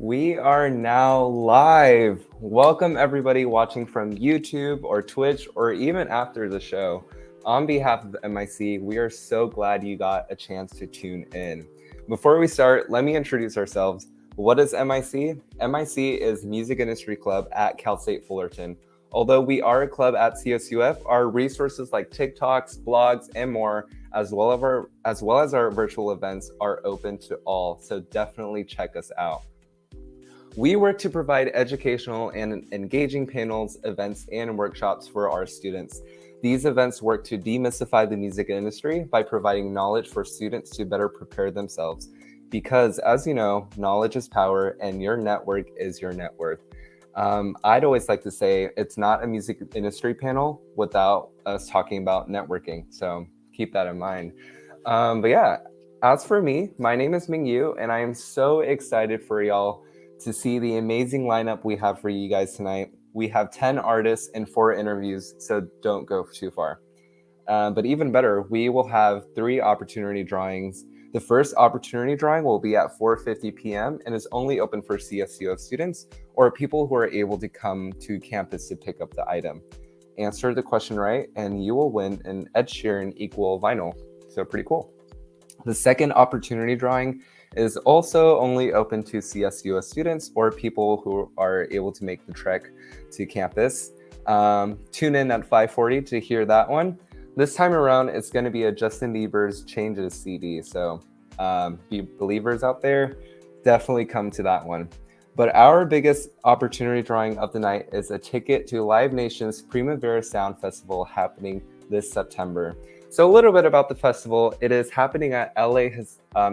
We are now live. Welcome everybody watching from YouTube or Twitch or even after the show. On behalf of MIC, we are so glad you got a chance to tune in. Before we start, let me introduce ourselves. What is MIC? MIC is Music Industry Club at Cal State Fullerton. Although we are a club at CSUF, our resources like TikToks, blogs, and more, as well as our virtual events, are open to all. So definitely check us out. We work to provide educational and engaging panels, events, and workshops for our students. These events work to demystify the music industry by providing knowledge for students to better prepare themselves. Because, as you know, knowledge is power and your network is your net worth. I'd always like to say it's not a music industry panel without us talking about networking. So keep that in mind. But yeah, as for me, my name is Ming Yu, and I am so excited for y'all to see the amazing lineup we have for you guys tonight. We have 10 artists and 4 interviews, so don't go too far. But even better, we will have 3 opportunity drawings. The first opportunity drawing will be at 4:50 p.m. and is only open for CSUF students or people who are able to come to campus to pick up the item. Answer the question right, and you will win an Ed Sheeran equal vinyl. So pretty cool. The second opportunity drawing is also only open to CSUS students or people who are able to make the trek to campus. Tune in at 5:40 to hear that one. This time around, it's going to be a Justin Bieber's Changes CD. So be believers out there, definitely come to that one. But our biggest opportunity drawing of the night is a ticket to Live Nation's Primavera Sound Festival happening this September. So a little bit about the festival. It is happening at LA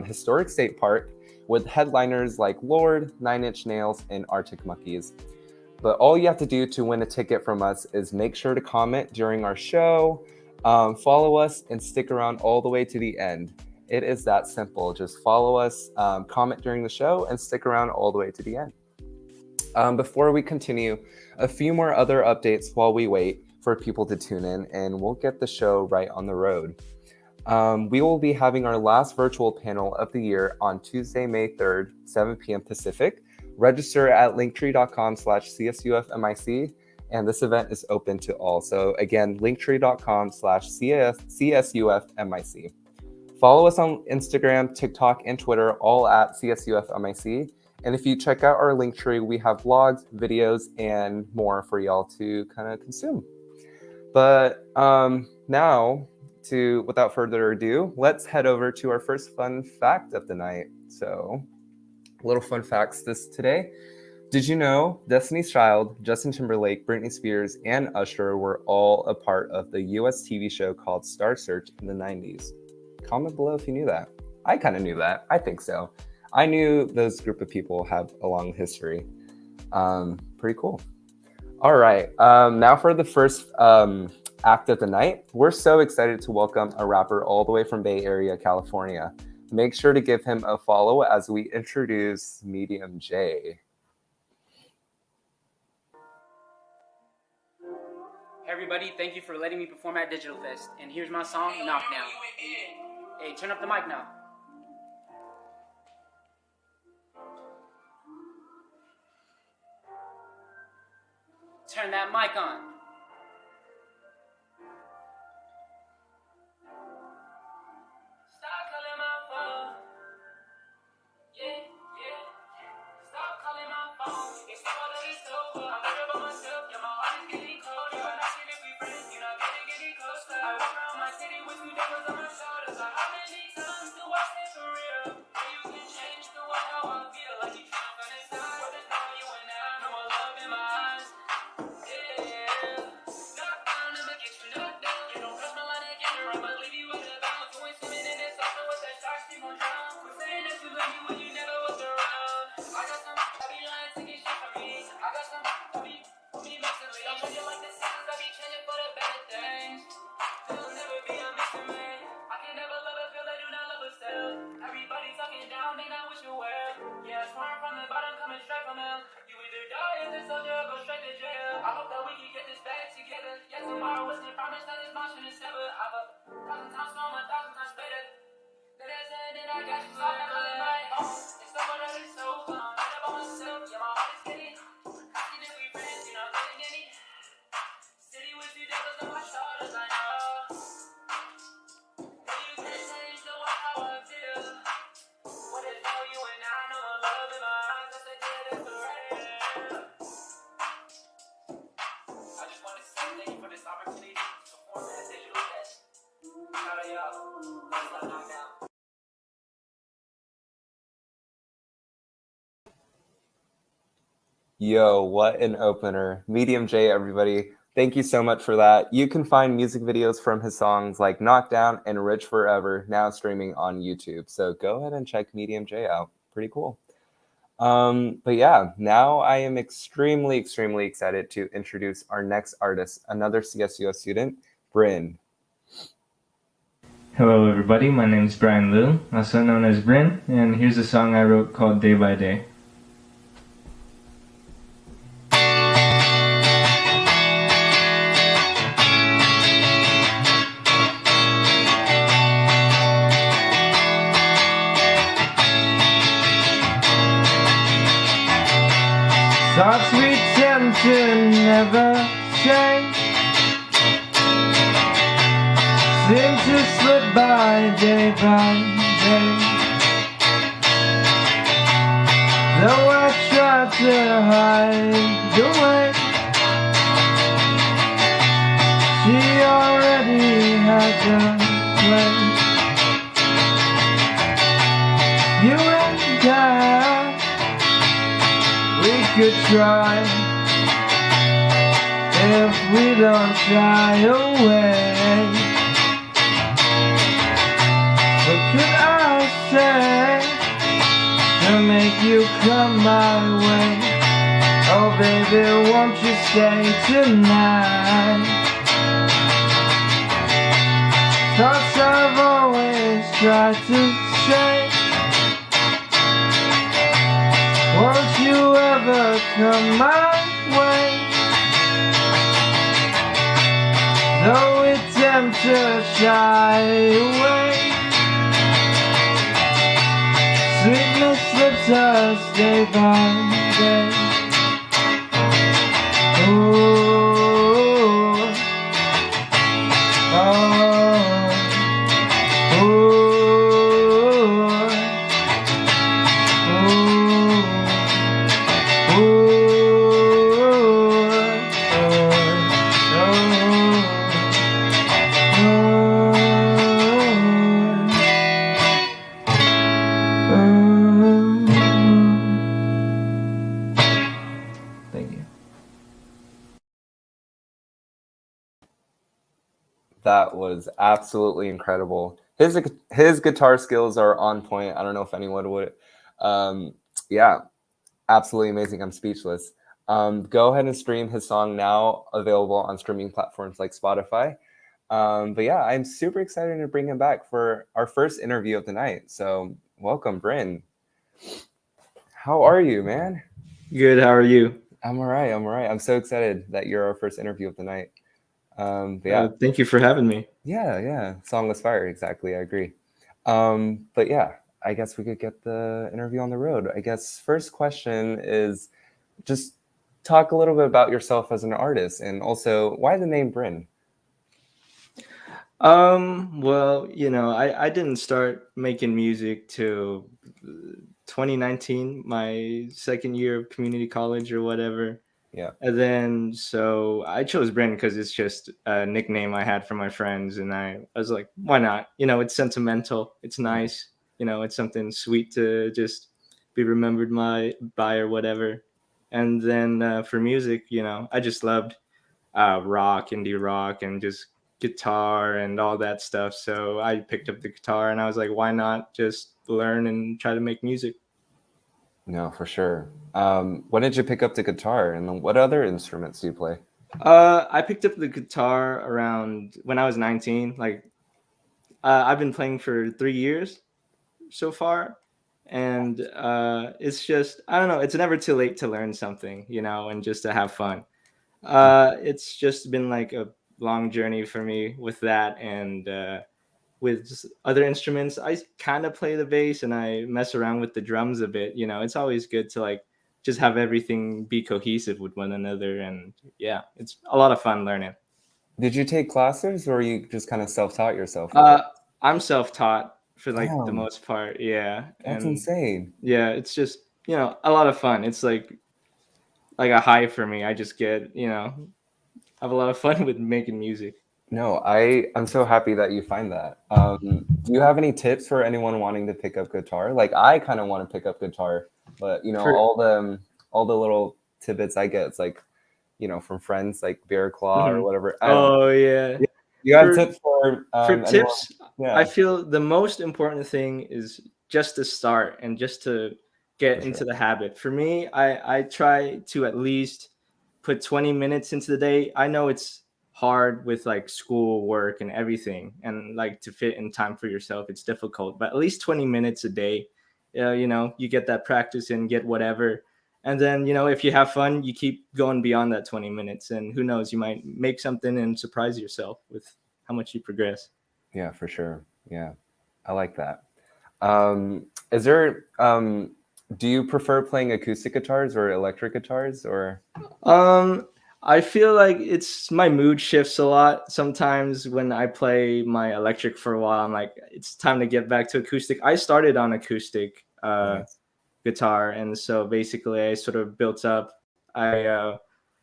Historic State Park with headliners like Lorde, Nine Inch Nails, and Arctic Monkeys. But all you have to do to win a ticket from us is make sure to comment during our show, follow us, and stick around all the way to the end. It is that simple. Just follow us, comment during the show, and stick around all the way to the end. Before we continue, a few more other updates while we wait for people to tune in, and we'll get the show right on the road. We will be having our last virtual panel of the year on Tuesday, May 3rd, 7 p.m. Pacific. Register at linktree.com/CSUFMIC, and this event is open to all. So again, linktree.com/CSUFMIC. Follow us on Instagram, TikTok, and Twitter, all at CSUFMIC. And if you check out our Linktree, we have blogs, videos, and more for y'all to kind of consume. But now, without further ado, let's head over to our first fun fact of the night. So, little fun facts today. Did you know Destiny's Child, Justin Timberlake, Britney Spears, and Usher were all a part of the US TV show called Star Search in the 90s? Comment below if you knew that. I kind of knew that. I think so. I knew those group of people have a long history. Pretty cool. All right. Now for the first act of the night. We're so excited to welcome a rapper all the way from Bay Area, California. Make sure to give him a follow as we introduce Medium J. Hey everybody, thank you for letting me perform at Digital Fest. And here's my song, Knockdown. Hey, turn up the mic now. Turn that mic on. Stop calling my phone. Yeah. Stop calling my phone. It's all that it's over. I'm better by myself. Yeah, my heart is getting cold. You're not asking if we friends. You're not getting closer. I walk around my city with 2 dollars on my shoulders. Like, how many times do I say for real? How you can change the way how I feel. Like you trying to fantasize. But there's no you and I. No more love in my eyes. Everybody talking down, they not wish you well. Yeah, smart from the bottom, coming straight from hell. You either die as a soldier or go straight to jail. I hope that we can get this back together. Yeah, tomorrow wasn't promised, that this motion is severed. I've a 1,000 times more, 1,000 times better. Then I said that I got you, so I got my life. It's over, that it's over. I'm better by myself. you and I know my love in my eyes, that's a dead desperation. I just want to say thank you for this opportunity to perform in a digital test. Shout out y'all. Let's not knock down. Yo, what an opener. Medium J, everybody. Thank you so much for that. You can find music videos from his songs like Knockdown and Rich Forever now streaming on YouTube. So go ahead and check Medium J out. Pretty cool. But yeah, now I am extremely excited to introduce our next artist, another CSUF student, Brin. Hello everybody, my name is Brian Liu, also known as Brin, and here's a song I wrote called Day by Day. Thoughts we tend to never change seem to slip by day by day. Though I try to hide away, she already had the play. You and I, we could try if we don't shy away. What could I say to make you come my way? Oh baby, won't you stay tonight? Thoughts I've always tried to say. Won't you ever come my way? Though we tend to shy away, sweetness slips us day by day. Ooh, oh, ooh, Thank you. That was absolutely incredible. His guitar skills are on point. I don't know if anyone would. Yeah, absolutely amazing. I'm speechless. Go ahead and stream his song now, available on streaming platforms like Spotify. But yeah, I'm super excited to bring him back for our first interview of the night. So welcome, Brin. How are you, man? Good, how are you? I'm all right. I'm so excited that you're our first interview of the night. But yeah. Thank you for having me. Yeah. Songless fire, exactly. I agree. But yeah, I guess we could get the interview on the road. I guess first question is just talk a little bit about yourself as an artist, and also why the name Brin? Well, I didn't start making music till 2019, my second year of community college or whatever. Yeah. And then so I chose Brin because it's just a nickname I had for my friends, and I was like, why not? It's sentimental, it's nice, it's something sweet to just be remembered by or whatever. And then for music, I just loved rock, indie rock, and just guitar and all that stuff. So I picked up the guitar and I was like, why not just learn and try to make music? No, for sure. When did you pick up the guitar, and then what other instruments do you play? I picked up the guitar around when I was 19. Like, I've been playing for 3 years so far. And it's just, I don't know, it's never too late to learn something, and just to have fun. It's just been like a long journey for me with that. And with just other instruments, I kind of play the bass and I mess around with the drums a bit. It's always good to like just have everything be cohesive with one another. And yeah, it's a lot of fun learning. Did you take classes, or you just kind of self-taught yourself? I'm self-taught. for like the Damn, most part. Yeah, that's and insane. yeah, it's just a lot of fun. It's like a high for me. I just get have a lot of fun with making music. No, I'm so happy that you find that. Do you have any tips for anyone wanting to pick up guitar? Like I kind of want to pick up guitar, but For all the little tidbits I get, it's like from friends like Bear Claw or mhm. whatever. I don't know. Oh yeah. Yeah. You have For tips for for anyone? tips, I Yeah, feel the most important thing is just to start and just to get for into sure. the habit. For me, I try to at least put 20 minutes into the day. I know it's hard with like school, work, and everything, and like to fit in time for yourself, it's difficult. But at least 20 minutes a day, you get that practice and get whatever. And then, if you have fun, you keep going beyond that 20 minutes. And who knows, you might make something and surprise yourself with how much you progress. Yeah, for sure. Yeah, I like that. Is there do you prefer playing acoustic guitars or electric guitars or Um, I feel like it's my mood shifts a lot. Sometimes when I play my electric for a while, I'm like, it's time to get back to acoustic. I started on acoustic nice? guitar, and so basically I sort of built up. I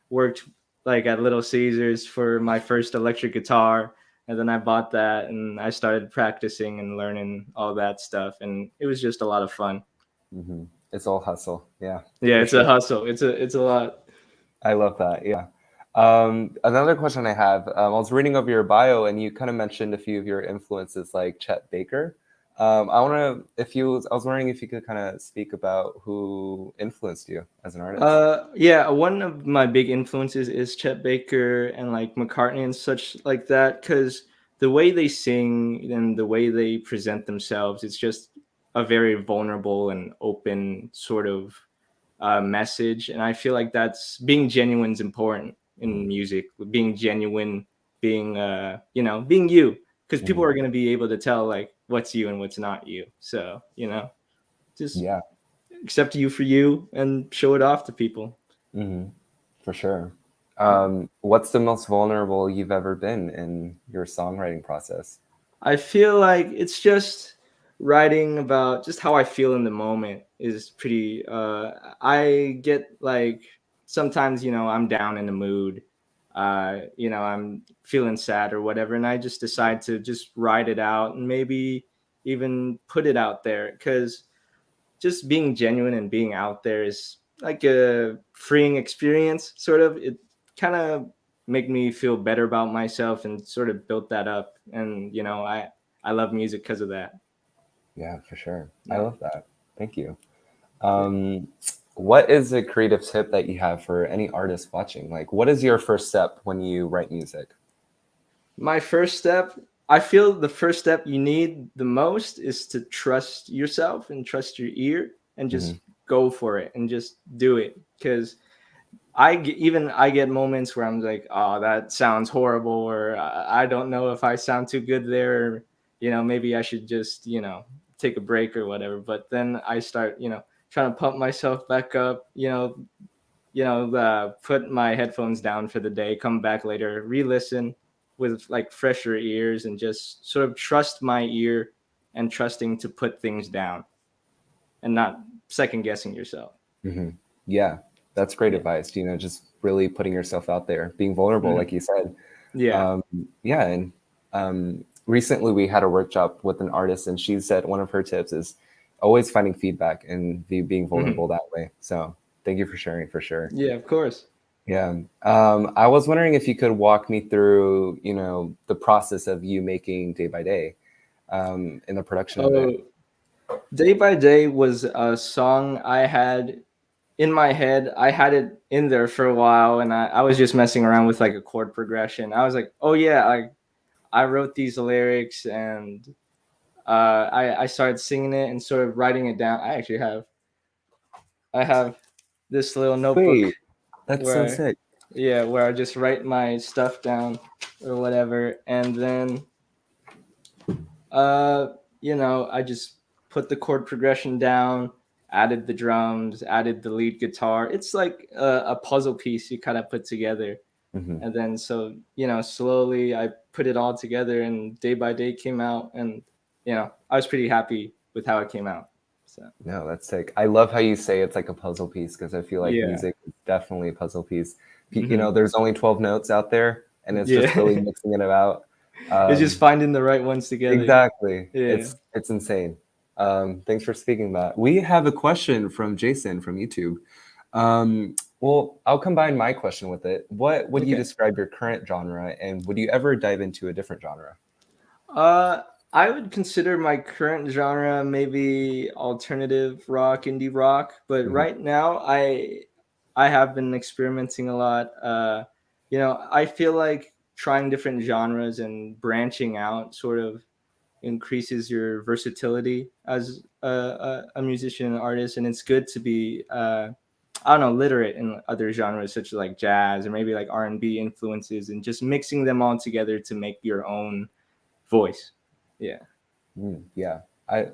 worked like at Little Caesars for my first electric guitar, and then I bought that, and I started practicing and learning all that stuff, and it was just a lot of fun. Hmm. It's all hustle. Yeah, Yeah, for it's a sure. hustle. It's a lot. I love that. Yeah. Another question I have, I was reading over your bio and you kind of mentioned a few of your influences like Chet Baker. I want to, I was wondering if you could kind of speak about who influenced you as an artist. Yeah, one of my big influences is Chet Baker and like McCartney and such like that, because the way they sing and the way they present themselves, it's just a very vulnerable and open sort of message. And I feel like that's being genuine is important Hmm. in music. Being genuine, being being you, because people Hmm. are gonna be able to tell like what's you and what's not you. So just Yeah. accept you for you and show it off to people. Hmm. For sure. What's the most vulnerable you've ever been in your songwriting process? I feel like it's just writing about just how I feel in the moment is pretty I get like sometimes, I'm down in the mood. I'm feeling sad or whatever, and I just decide to just write it out and maybe even put it out there, cuz just being genuine and being out there is like a freeing experience sort of. It kind of make me feel better about myself and sort of built that up, and I love music because of that. Yeah, for sure. I Yeah. love that. Thank you. Yeah. Um, what is a creative tip that you have for any artist watching? Like, what is your first step when you write music? My first step, I feel the first step you need the most is to trust yourself and trust your ear and Hmm. just go for it and just do it, because I get moments where I'm like, oh, that sounds horrible, or I don't know if I sound too good there, or, maybe I should just take a break or whatever. But then I start trying to pump myself back up, put my headphones down for the day, come back later, re-listen with like fresher ears, and just sort of trust my ear and trusting to put things down and not second guessing yourself. Hmm. Yeah, that's great Yeah. advice. Just really putting yourself out there, being vulnerable, Hmm. like you said. Yeah. Um, yeah, and recently we had a workshop with an artist, and she said one of her tips is always finding feedback and being Hmm. vulnerable that way. So thank you for sharing, for sure. Yeah, of course. Yeah. I was wondering if you could walk me through, the process of you making Day by Day, in the production of it. Oh, Day by Day was a song I had in my head. I had it in there for a while, and I was just messing around with like a chord progression. I was like, oh yeah, I wrote these lyrics, and I started singing it and sort of writing it down. I have this little notebook Wait, that's so where sick. where I just write my stuff down or whatever, and then Uh, I just put the chord progression down, added the drums, added the lead guitar. It's like a puzzle piece you kind of put together. Hmm. And then so, slowly I put it all together, and Day by Day came out, and I was pretty happy with how it came out. So No, that's sick. I love how you say it's like a puzzle piece because I feel like yeah. music is definitely a puzzle piece. Hmm. There's only 12 notes out there, and it's Yeah. just really mixing it about. It's just Um, finding the right ones together. exactly. Yeah. It's insane. Thanks for speaking that. We have a question from Jason from YouTube. Well, I'll combine my question with it. What would you Okay. describe your current genre, and would you ever dive into a different genre? Uh, I would consider my current genre maybe alternative rock, indie rock, but Mhm. right now I have been experimenting a lot. I feel like trying different genres and branching out sort of increases your versatility as a musician and artist, and it's good to be I don't know, literate in other genres such as like jazz or maybe like R&B influences, and just mixing them all together to make your own voice. Yeah. Yeah, I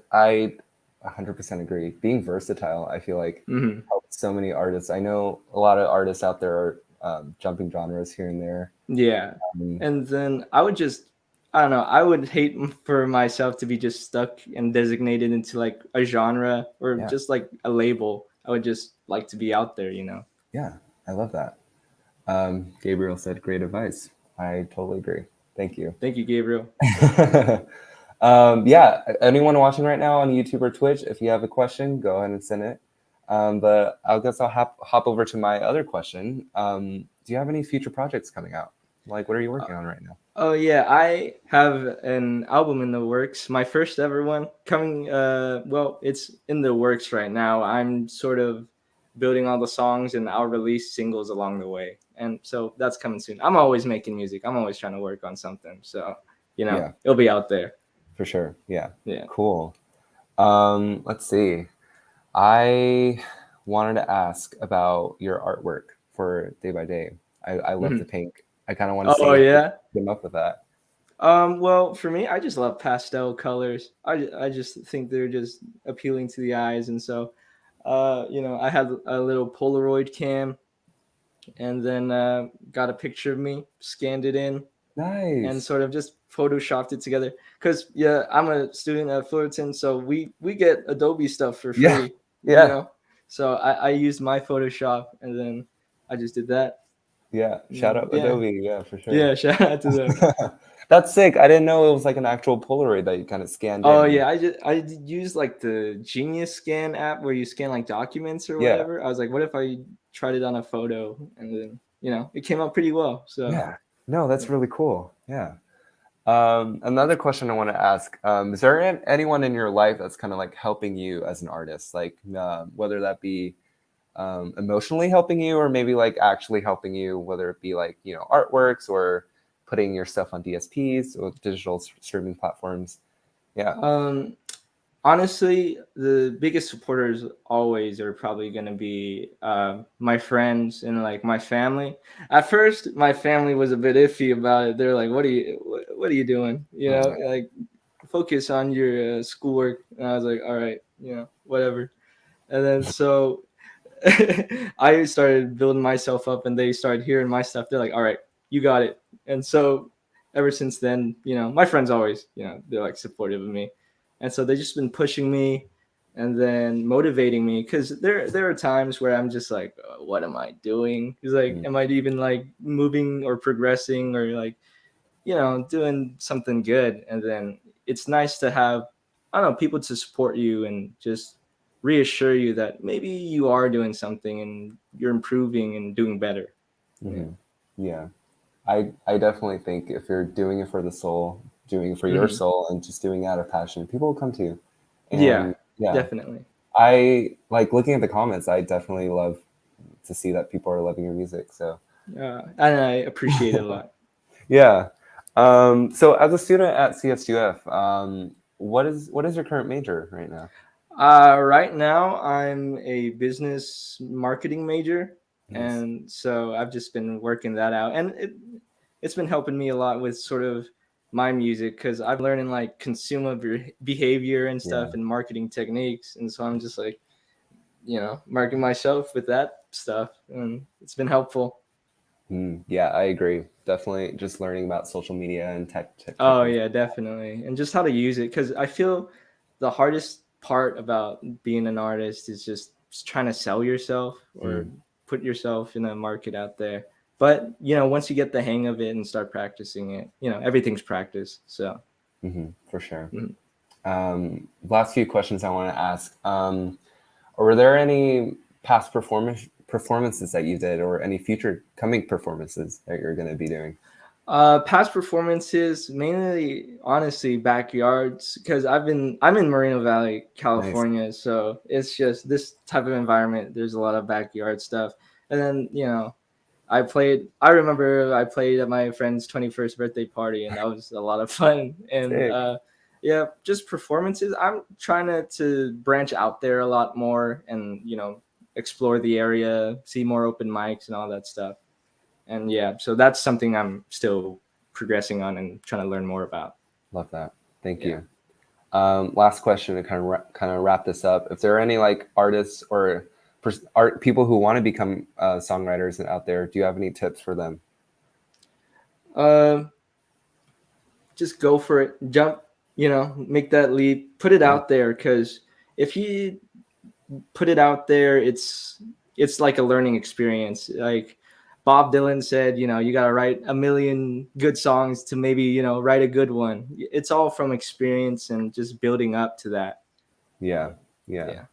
100% agree. Being versatile, I feel like Hmm. helps so many artists. I know a lot of artists out there are jumping genres here and there. Yeah. Um, And then I don't know, I would hate for myself to be just stuck and designated into like a genre or yeah, just like a label. I would just like to be out there. yeah, I love that. Gabriel said, "Great advice." I totally agree. Thank you. Thank you, Gabriel. Yeah, anyone watching right now on YouTube or Twitch, if you have a question, go ahead and send it. But I guess I'll hop over to my other question. Do you have any future projects coming out? Like, what are you working on right now? Oh yeah, I have an album in the works. My first ever one coming well, it's in the works right now. I'm sort of building all the songs and I'll release singles along the way. And so that's coming soon. I'm always making music. I'm always trying to work on something. So, Yeah, it'll be out there. for sure. Yeah, Yeah. cool. Let's see. I wanted to ask about your artwork for Day by Day. I love the Mhm. pink. I kind of want to Oh see how you yeah. came up with that. Well, for me, I just love pastel colors. I just think they're just appealing to the eyes, and so, I had a little Polaroid cam, and then got a picture of me, scanned it in, and Nice. sort of just photoshopped it together. Cause yeah, I'm a student at Fullerton, so we get Adobe stuff for Yeah, free, you yeah, know. So I used my Photoshop, and then I just did that. yeah. And Shout then out yeah, Adobe. Yeah, for sure. yeah. Shout out to them. That's sick. I didn't know it was like an actual Polaroid that you kind of scanned Oh in. yeah, I did use like the Genius Scan app where you scan like documents or Yeah, whatever. I was like, what if I tried it on a photo, and then it came out pretty well. So yeah. No, that's yeah. really cool. Yeah. Another question I want to ask, is there anyone in your life that's kind of like helping you as an artist, like whether that be emotionally helping you or maybe like actually helping you, whether it be like, artworks or putting your stuff on DSPs or digital streaming platforms? Yeah. Um, Honestly, the biggest supporters always are probably going to be my friends and like my family. At first, my family was a bit iffy about it. They're like, what are you doing? Oh, Like focus on your schoolwork." And I was like, all right, whatever. And then so I started building myself up, and they started hearing my stuff. They're like, all right, you got it. And so ever since then, my friends always, they're like supportive of me. And so they've just been pushing me and then motivating me, because there are times where I'm just like, what am I doing? Because like, yeah. am I even like moving or progressing or like, doing something good? And then it's nice to have, I don't know, people to support you and just reassure you that maybe you are doing something and you're improving and doing better. Yeah. Hmm. Yeah. I definitely think if you're doing it for the soul, doing it for your Hmm. soul and just doing it out of passion, people will come to you. Yeah, And yeah, definitely. I like looking at the comments. I definitely love to see that people are loving your music. So And I appreciate it a lot. yeah. So as a student at CSUF, what is your current major right now? Right now, I'm a business marketing major, Nice. and so I've just been working that out, and it's been helping me a lot with sort of my music, because I'm learning like consumer behavior and Yeah. stuff and marketing techniques, and so I'm just like, marketing myself with that stuff, and it's been helpful. Yeah, I agree. Definitely just learning about social media and tech Oh and yeah, definitely. And just how to use it, cuz I feel the hardest part about being an artist is just trying to sell yourself or mm, put yourself in a market out there. But, once you get the hang of it and start practicing it, everything's practice. So, for sure. mhm. Last few questions I want to ask. Were there any past performances that you did, or any future coming performances that you're going to be doing? Past performances, mainly honestly backyards, because I'm in Moreno Valley, Nice. California, so it's just this type of environment. There's a lot of backyard stuff, and then I remember I played at my friend's 21st birthday party, and that was a lot of fun. And Sick. yeah, just performances. I'm trying to branch out there a lot more, and explore the area, see more open mics and all that stuff. And yeah, so that's something I'm still progressing on and trying to learn more about. Love that. Thank Yeah. you. Last question to kind of wrap this up. If there are any like artists or art people who want to become songwriters out there, do you have any tips for them? Uh, just go for it. Jump, make that leap, put it Yeah. out there, because if you put it out there, it's like a learning experience. Like Bob Dylan said, you got to write a million good songs to maybe, write a good one. It's all from experience and just building up to that. Yeah. Yeah. Yeah.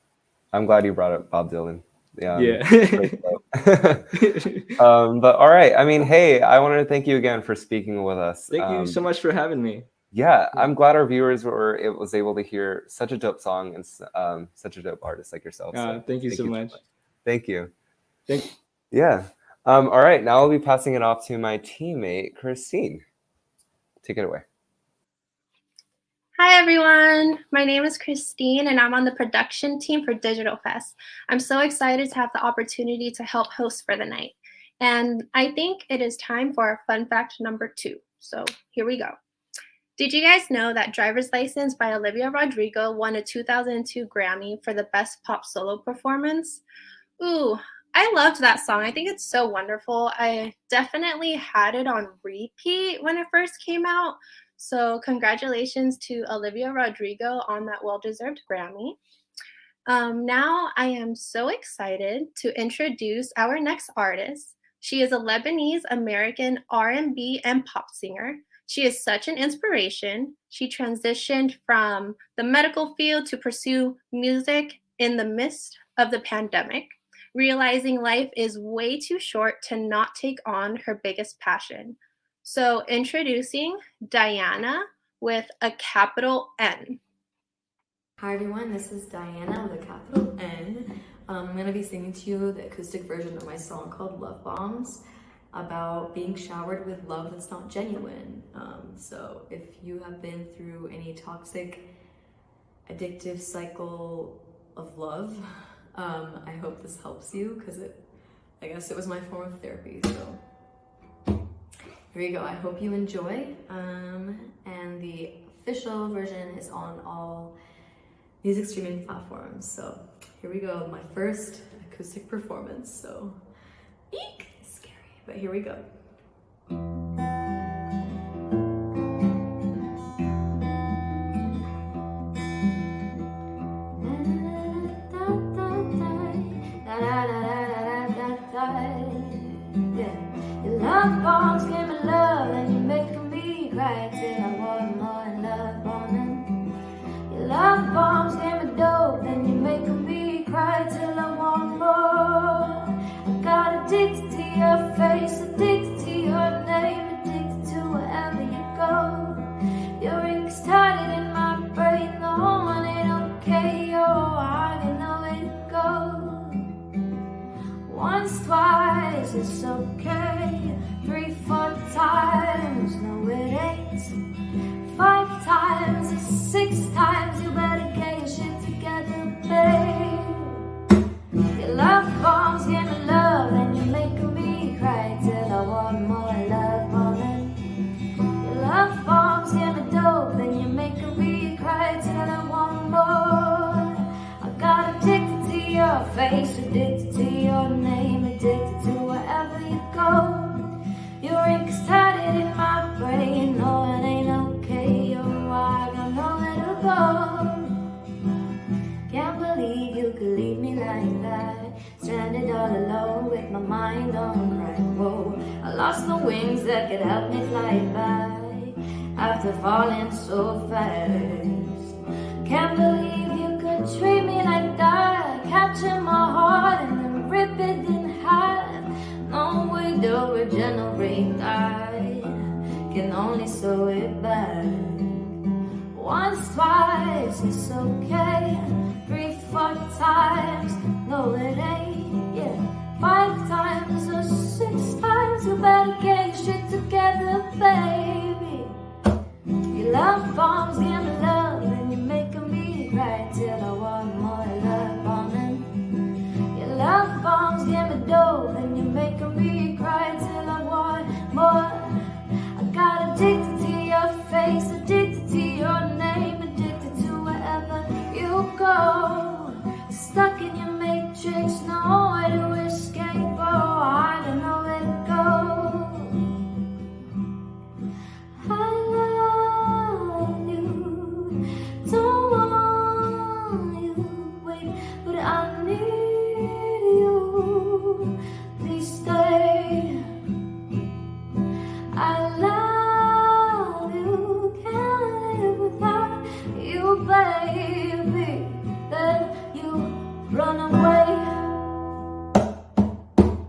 I'm glad you brought up Bob Dylan. Yeah. Great quote. But all right. I mean, hey, I wanted to thank you again for speaking with us. Thank you so much for having me. Yeah, Yeah. I'm glad our viewers was able to hear such a dope song and such a dope artist like yourself. So Thank you so much. Thank you. Thank Yeah. All right. Now I'll be passing it off to my teammate, Christine. Take it away. Hi everyone, my name is Christine and I'm on the production team for Digital Fest. I'm so excited to have the opportunity to help host for the night. And I think it is time for our fun fact number 2. So here we go. Did you guys know that Driver's License by Olivia Rodrigo won a 2002 Grammy for the Best Pop Solo Performance? Ooh, I loved that song. I think it's so wonderful. I definitely had it on repeat when it first came out. So congratulations to Olivia Rodrigo on that well-deserved Grammy. Now I am so excited to introduce our next artist. She is a Lebanese American R&B and pop singer. She is such an inspiration. She transitioned from the medical field to pursue music in the midst of the pandemic, realizing life is way too short to not take on her biggest passion. So introducing Diana with a capital N. Hi everyone, this is Diana with a capital N. I'm going to be singing to you the acoustic version of my song called Love Bombs, about being showered with love that's not genuine. So if you have been through any toxic, addictive cycle of love, I hope this helps you, because I guess it was my form of therapy. So here you go. I hope you enjoy. And the official version is on all music streaming platforms. So here we go, my first acoustic performance. So eek, it's scary, but here we go. Your love bombs give me love and you're making me cry till I want more love bombing. Your love bombs give me dope and you're making me cry till I want more. I got addicted to your face, addicted to your name, addicted to wherever you go. Your ink started in my brain, the whole morning, okay, your heart, you know where to go. Once, twice, it's okay. 3, 4 times, no it ain't. 5 times, it's 6 times, you better get your shit together, babe. Your love bombs give me love and you're making me cry till I want more love, woman. Your love bombs give me dope and you're making me cry till I want more. I got addicted to your face, addicted to your name, addicted to wherever you go. Your ink started in my brain. No, it ain't okay. Oh, I got nowhere to go. Can't believe you could leave me like that. Stranded all alone with my mind on crack. Whoa, I lost the wings that could help me fly by after falling so fast. Can't believe you could treat me like that. Capture my heart and then rip it in half. No way to regenerate that. Can only sew it back. Once, twice, it's okay. 3, 4 times, no it ain't. Yeah, 5 times or 6 times. You better get your shit together, baby. Your love bombs give me love, and you're making me cry till I want more love bombing. Your love bombs give me dope, and you're making me cry till I want more. I got addicted to your face, addicted to your name, addicted to wherever you go. Stuck in your matrix, no way to escape. Oh, I don't know where to go. I love you, don't want you, wait, but I need you. Please stay. I love you, can't live without you, baby. Then you run away.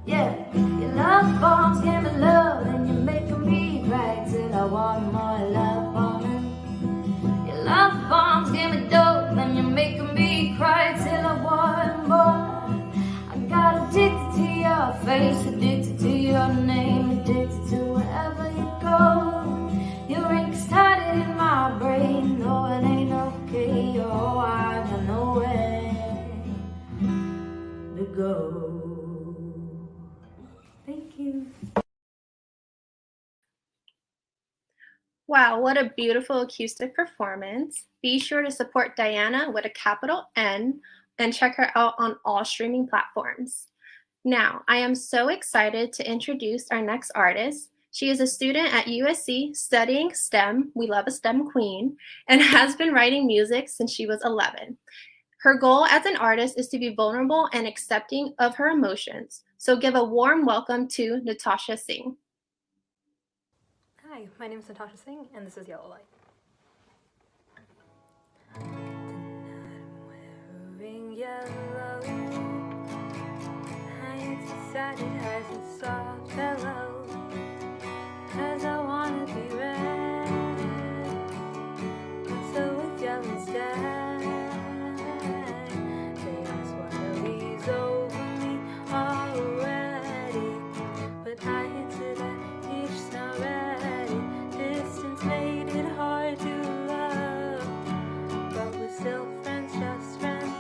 Yeah, your love bombs give me love, and you're making me cry till I want more love bombing. Your love bombs give me dope, and you're making me cry till I want more. I got addicted to your face, addicted to your name, addicted to wherever you go. Your ink started in my brain. No, it ain't okay. Oh, I got nowhere to go. Thank you. Wow, what a beautiful acoustic performance. Be sure to support Diana with a capital N and check her out on all streaming platforms. Now, I am so excited to introduce our next artist. She is a student at USC studying STEM, we love a STEM queen, and has been writing music since she was 11. Her goal as an artist is to be vulnerable and accepting of her emotions. So give a warm welcome to Natasha Singh. Hi, my name is Natasha Singh, and this is Yellow Light. Tonight I'm wearing yellow. I decided as a soft pillow, 'cause I wanna be red, so with yellow instead. They ask what leaves over me already, but I answer that it's not ready. Distance made it hard to love, but we're still friends, just friends.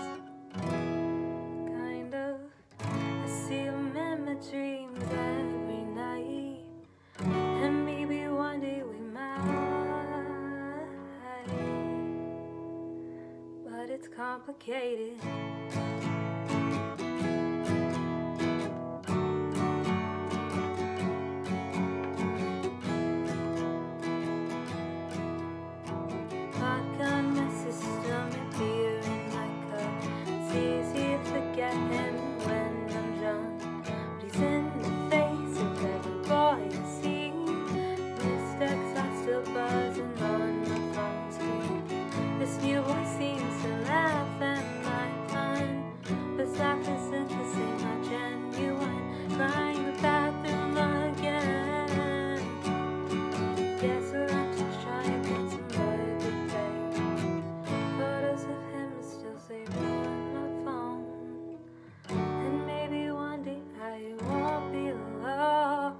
Kind of. I see them in my dreams every night, and maybe one day we might, but it's complicated. Vodka in my system and beer in my cup. It's easy to forget him when I'm drunk, but he's in the face of every boy I see. Missed texts still buzzing on my phone screen. This new boy seems to laugh at my fun, but laugh isn't the same, not genuine. Crying in the bathroom again. Guess what, I'm just trying to get some good day. Photos of him are still saved on my phone, and maybe one day I won't be alone,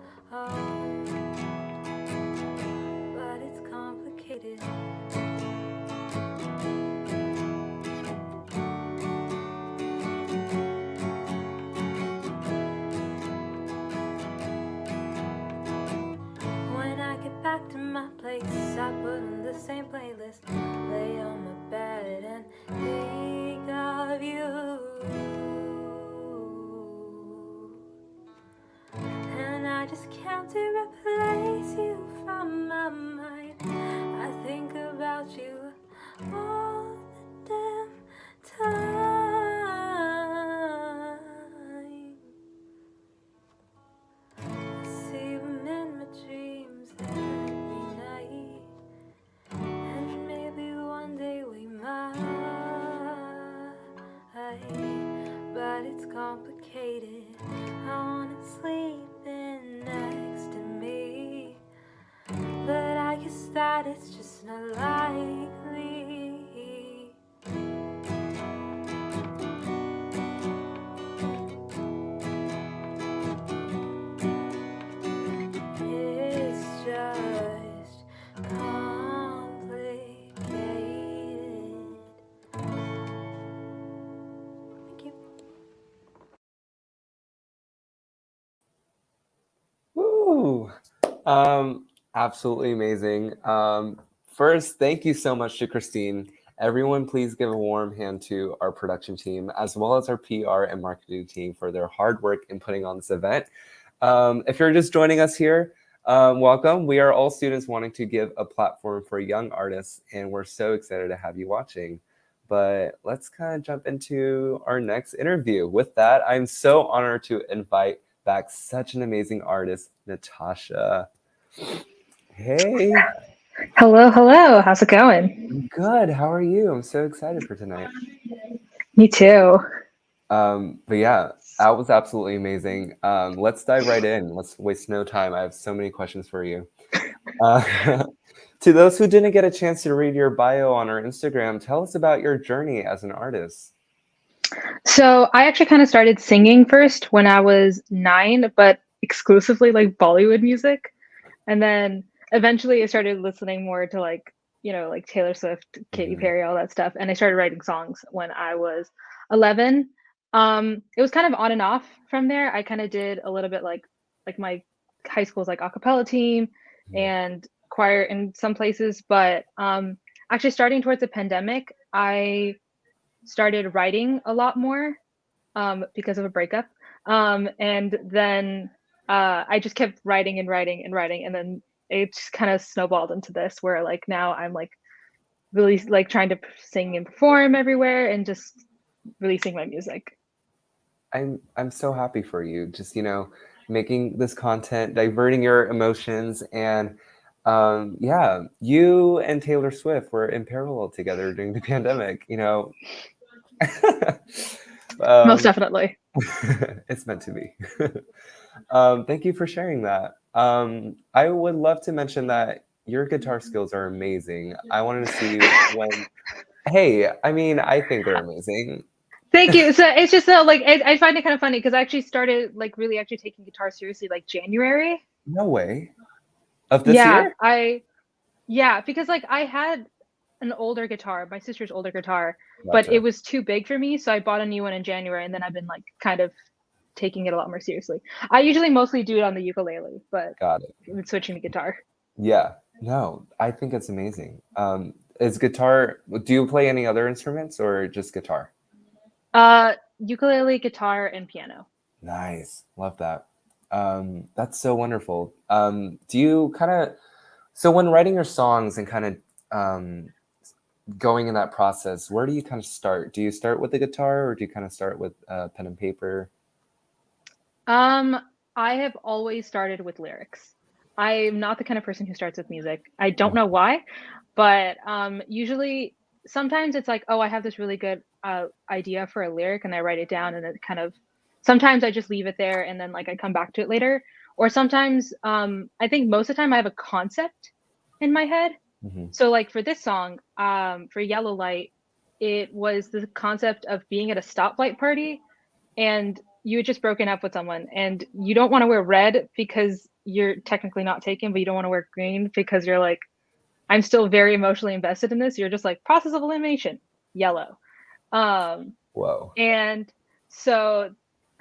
but it's complicated. When I get back to my place, I put on the same playlist, lay on my bed and think of you. And I just can't can't replace you from my mind. I think about you all the damn time. I see them in my dreams every night, and maybe one day we might, but it's complicated. I wanna sleep in next to me, but I guess that it's just not likely. It's just complicated. Thank you. Woo! Absolutely amazing. First, thank you so much to Christine. Everyone, please give a warm hand to our production team, as well as our PR and marketing team for their hard work in putting on this event. If you're just joining us here, welcome. We are all students wanting to give a platform for young artists, and we're so excited to have you watching. But let's kind of jump into our next interview. With that, I'm so honored to invite back such an amazing artist, Natasha. Hey. Hello, hello. How's it going? Good. How are you? I'm so excited for tonight. Me too. But yeah, that was absolutely amazing. Let's dive right in. Let's waste no time. I have so many questions for you. To those who didn't get a chance to read your bio on our Instagram, tell us about your journey as an artist. So I actually kind of started singing first when I was 9, but exclusively like Bollywood music. And then eventually I started listening more to like Taylor Swift, Katy Perry, all that stuff. And I started writing songs when I was 11. It was kind of on and off from there. I kind of did a little bit like my high school's like a cappella team and choir in some places. But actually starting towards the pandemic, I started writing a lot more because of a breakup. And then I just kept writing and writing and writing. And then it just kind of snowballed into this where like now I'm like really like trying to sing and perform everywhere and just releasing my music. I'm so happy for you. Just, making this content, diverting your emotions. And yeah, you and Taylor Swift were in parallel together during the pandemic, Most definitely. It's meant to be. Thank you for sharing that. I would love to mention that your guitar skills are amazing. I wanted to see when. Hey, I mean, I think they're amazing. Thank you. So it's just like I find it kind of funny because I actually started like really actually taking guitar seriously like January. No way. Of this year? Yeah, because like I had an older guitar, my sister's older guitar, Gotcha. but it was too big for me, so I bought a new one in January, and then I've been like kind of taking it a lot more seriously. I usually mostly do it on the ukulele, but Got it. I've been switching to guitar. Yeah. No, I think it's amazing. Is guitar? Do you play any other instruments or just guitar? Ukulele, guitar, and piano. Nice. Love that. That's so wonderful. Do you kind of, so when writing your songs and kind of going in that process, where do you kind of start? Do you start with the guitar or do you kind of start with pen and paper? I have always started with lyrics. I'm not the kind of person who starts with music. I don't know why, but usually sometimes it's like, oh, I have this really good idea for a lyric and I write it down and it kind of, sometimes I just leave it there and then like I come back to it later. Or sometimes I think most of the time I have a concept in my head. Mm-hmm. So like for this song, for Yellow Light, it was the concept of being at a stoplight party and you had just broken up with someone and you don't want to wear red because you're technically not taken, but you don't want to wear green because you're like, I'm still very emotionally invested in this. You're just like process of elimination, yellow. Whoa. And so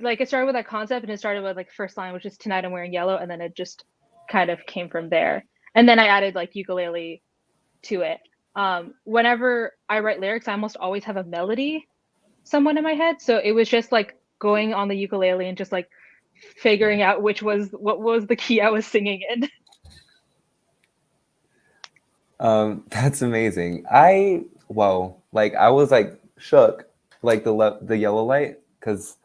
like it started with that concept and it started with like first line, which is tonight I'm wearing yellow. And then it just kind of came from there. And then I added like ukulele to it. Whenever I write lyrics, I almost always have a melody somewhat in my head. So it was just like going on the ukulele and just like figuring out what was the key I was singing in. That's amazing. I was like shook, like the yellow light, because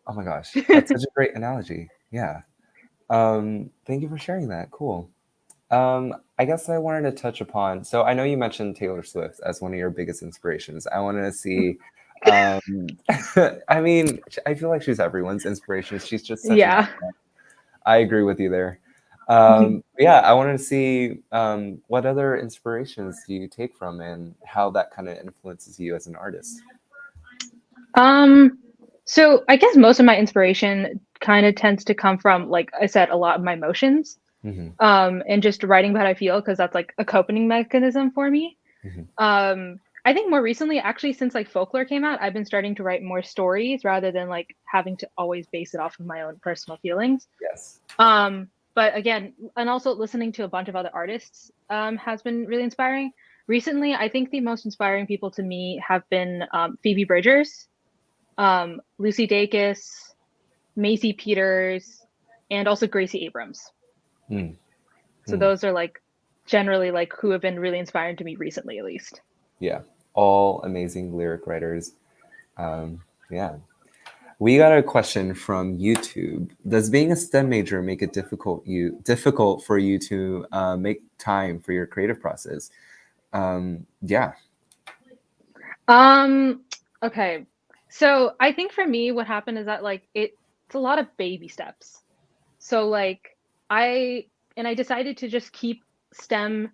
oh my gosh, that's such a great analogy. Yeah. Thank you for sharing that. Cool. I guess I wanted to touch upon. So I know you mentioned Taylor Swift as one of your biggest inspirations. I wanted to see. I mean, I feel like she's everyone's inspiration. She's just such an icon. I agree with you there. Yeah, I wanted to see what other inspirations do you take from and how that kind of influences you as an artist. So I guess most of my inspiration kind of tends to come from, like I said, a lot of my emotions, and just writing what I feel, because that's like a coping mechanism for me. I think more recently, actually, since like folklore came out, I've been starting to write more stories rather than like having to always base it off of my own personal feelings. Yes. But again, and also listening to a bunch of other artists has been really inspiring. Recently, I think the most inspiring people to me have been Phoebe Bridgers, Lucy Dacus, Macy Peters, and also Gracie Abrams. So those are like generally like who have been really inspiring to me recently, at least. Yeah, all amazing lyric writers. Yeah. We got a question from YouTube. Does being a STEM major make it difficult for you to make time for your creative process? Yeah. Okay. So I think for me, what happened is that like it's a lot of baby steps. So like I decided to just keep STEM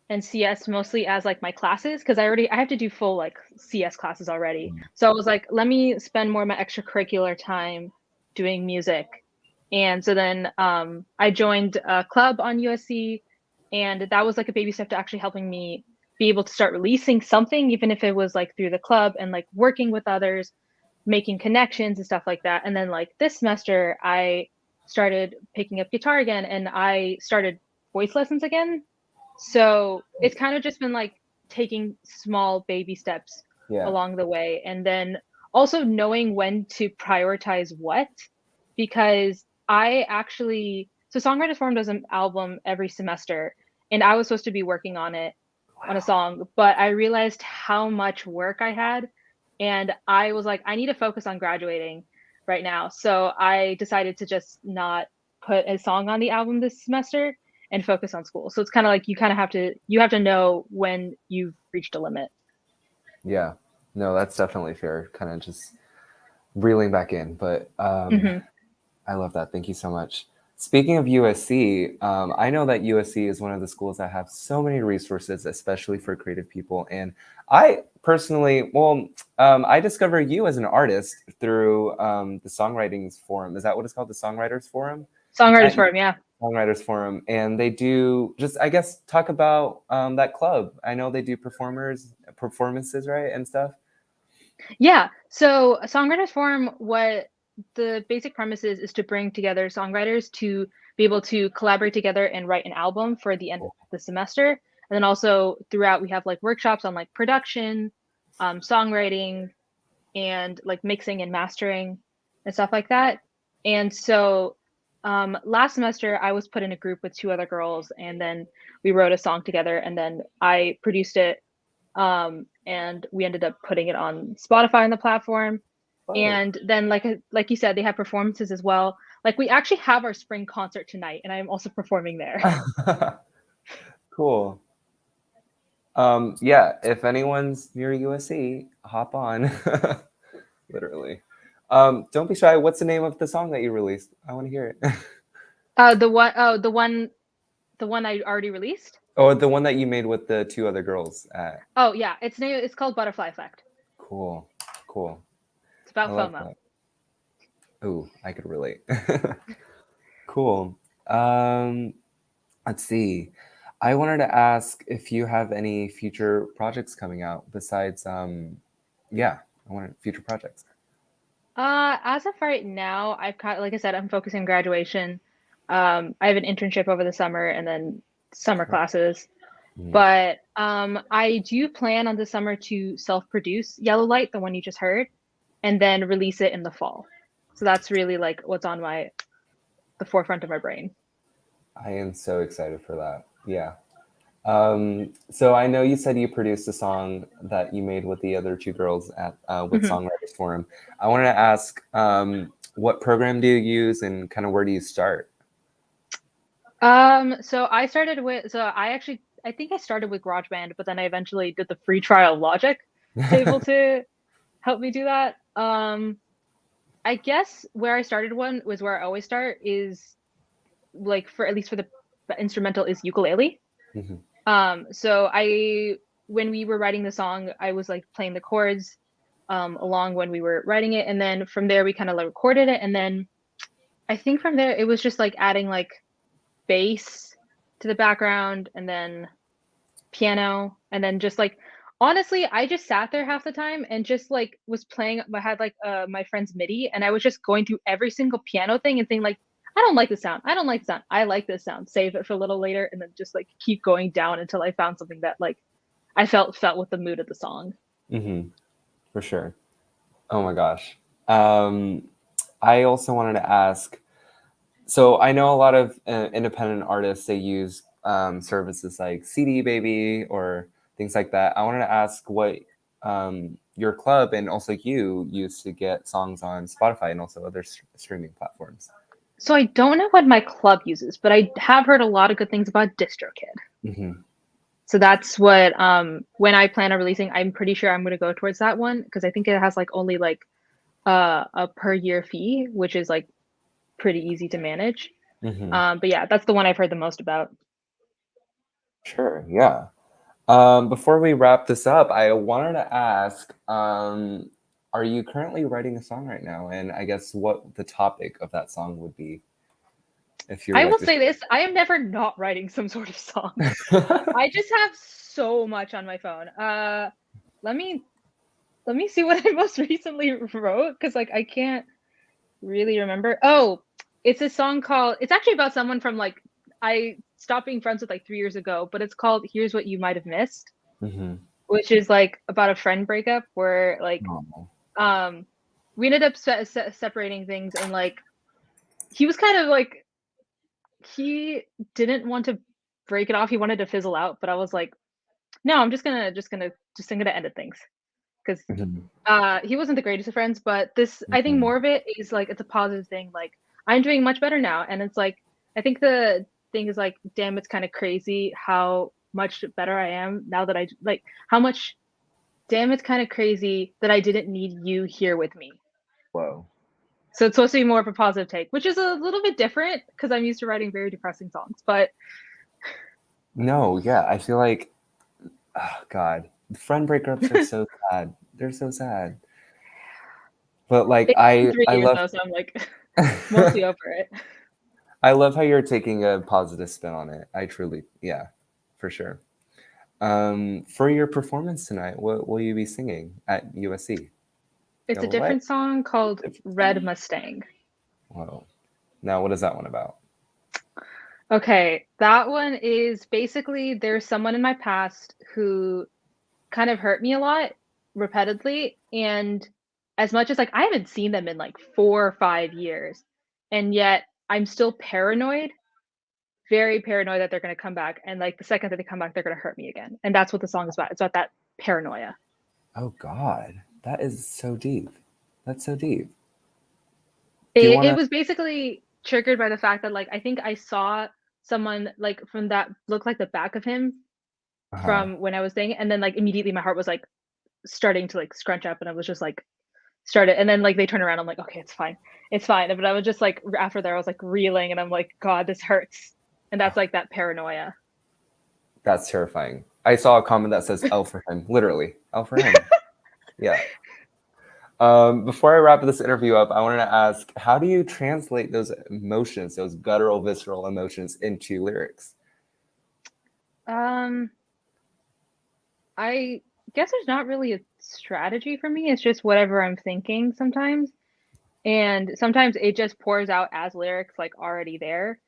and CS mostly as like my classes, because I have to do full like CS classes already. So I was like, let me spend more of my extracurricular time doing music. And so then I joined a club on USC, and that was like a baby step to actually helping me be able to start releasing something, even if it was like through the club and like working with others, making connections and stuff like that. And then like this semester, I started picking up guitar again, and I started voice lessons again. So it's kind of just been like taking small baby steps along the way, and then also knowing when to prioritize what, because so Songwriters Forum does an album every semester, and I was supposed to be working on it on a song, but I realized how much work I had, and I was like, I need to focus on graduating right now. So I decided to just not put a song on the album this semester and focus on school. So it's kind of like you have to know when you've reached a limit. Yeah, no, that's definitely fair. Kind of just reeling back in, but I love that. Thank you so much. Speaking of USC, I know that USC is one of the schools that have so many resources, especially for creative people. And I personally, I discovered you as an artist through the Songwritings Forum. Is that what it's called? The Songwriters Forum? Songwriters Forum, yeah. Songwriters Forum. And they do just, I guess, talk about that club. I know they do performances, right? And stuff. Yeah. So Songwriters Forum, what the basic premise is to bring together songwriters to be able to collaborate together and write an album for the end of the semester. And then also throughout, we have like workshops on like production, songwriting, and like mixing and mastering and stuff like that. And so last semester, I was put in a group with two other girls, and then we wrote a song together, and then I produced it. And we ended up putting it on Spotify on the platform. And then like you said, they have performances as well. Like we actually have our spring concert tonight, and I'm also performing there. Cool. Yeah, if anyone's near USC, hop on. Literally. Don't be shy. What's the name of the song that you released? I want to hear it. The one I already released. Oh, the one that you made with the two other girls. Oh yeah, it's called Butterfly Effect. Cool. It's about FOMO. Ooh, I could relate. Cool. Let's see. I wanted to ask if you have any future projects coming out besides, future projects. As of right now, like I said, I'm focusing on graduation. I have an internship over the summer and then summer classes. But I do plan on this summer to self-produce Yellow Light, the one you just heard, and then release it in the fall. So that's really like what's on my the forefront of my brain. I am so excited for that. Yeah. So I know you said you produced a song that you made with the other two girls at with Songwriters Forum. I wanted to ask, what program do you use and kind of where do you start? So I started with, I think I started with GarageBand, but then I eventually did the free trial Logic to able to help me do that. I guess where I started one was where I always start is like for at least for the instrumental is ukulele. So when we were writing the song, I was like playing the chords along when we were writing it, and then from there we kind of like recorded it, and then I think from there it was just like adding like bass to the background and then piano, and then just like honestly I just sat there half the time and just like was playing. I had like my friend's MIDI, and I was just going through every single piano thing and saying like, I don't like the sound, I don't like the sound, I like this sound, save it for a little later, and then just like keep going down until I found something that like I felt with the mood of the song. For sure. Oh my gosh. I also wanted to ask, so I know a lot of independent artists, they use services like CD Baby or things like that. I wanted to ask what your club and also you use to get songs on Spotify and also other streaming platforms. So I don't know what my club uses, but I have heard a lot of good things about DistroKid. So that's what when I plan on releasing, I'm pretty sure I'm going to go towards that one because I think it has like only like a per year fee, which is like pretty easy to manage. But yeah, that's the one I've heard the most about. Sure, yeah. Before we wrap this up, I wanted to ask, are you currently writing a song right now? And I guess what the topic of that song would be. If you're I will say this, I am never not writing some sort of song. I just have so much on my phone. Let me see what I most recently wrote, because like I can't really remember. Oh, it's a song called, it's actually about someone from like I stopped being friends with like 3 years ago, but it's called Here's What You Might Have Missed, which is like about a friend breakup where like we ended up separating things, and like he was kind of like, he didn't want to break it off, he wanted to fizzle out, but I was like, no, I'm just gonna end things, because he wasn't the greatest of friends, but this I think more of it is like it's a positive thing. Like I'm doing much better now, and it's like I think the thing is like, damn, it's kind of crazy how much better I am now that I like how much. Damn, it's kind of crazy that I didn't need you here with me. Whoa. So it's supposed to be more of a positive take, which is a little bit different because I'm used to writing very depressing songs. But no, yeah, I feel like, oh God, friend breakups are so sad. They're so sad. But like I love. Though, so I'm like mostly over it. I love how you're taking a positive spin on it. I truly, yeah, for sure. For your performance tonight, what will you be singing at USC? It's a different song called Red Mustang. Whoa. Now, what is that one about? Okay, that one is basically there's someone in my past who kind of hurt me a lot repeatedly, and as much as like I haven't seen them in like 4 or 5 years, and yet I'm still paranoid, very paranoid that they're going to come back, and like the second that they come back they're going to hurt me again, and that's what the song is about. It's about that paranoia. Oh God, that is so deep. That's so deep. It was basically triggered by the fact that like I think I saw someone like from that looked like the back of him from when I was saying it, and then like immediately my heart was like starting to like scrunch up, and I was just like started, and then like they turn around, I'm like, okay, it's fine, but I was just like after there I was like reeling, and I'm like, God, this hurts. And that's like that paranoia. That's terrifying. I saw a comment that says L for him, literally L for him. Yeah. Before I wrap this interview up, I wanted to ask, how do you translate those emotions, those guttural, visceral emotions into lyrics? I guess there's not really a strategy for me. It's just whatever I'm thinking sometimes. And sometimes it just pours out as lyrics, like already there.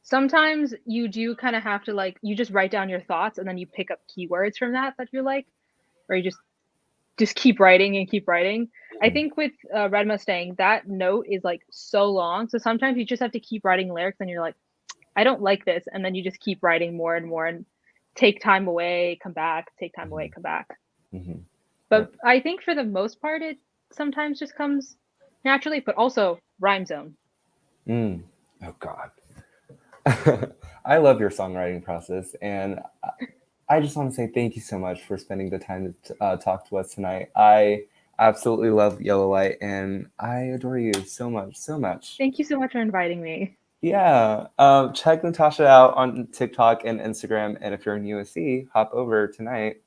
Sometimes you do kind of have to like, you just write down your thoughts and then you pick up keywords from that you like, or you just keep writing and keep writing. I think with Red Mustang, that note is like so long. So sometimes you just have to keep writing lyrics and you're like, I don't like this. And then you just keep writing more and more and take time away, come back, take time away, come back. Mm-hmm. But I think for the most part, it sometimes just comes naturally, but also rhyme zone. Oh, God. I love your songwriting process. And I just want to say thank you so much for spending the time to talk to us tonight. I absolutely love Yellow Light, and I adore you so much, so much. Thank you so much for inviting me. Yeah. Check Natasha out on TikTok and Instagram. And if you're in USC, hop over tonight.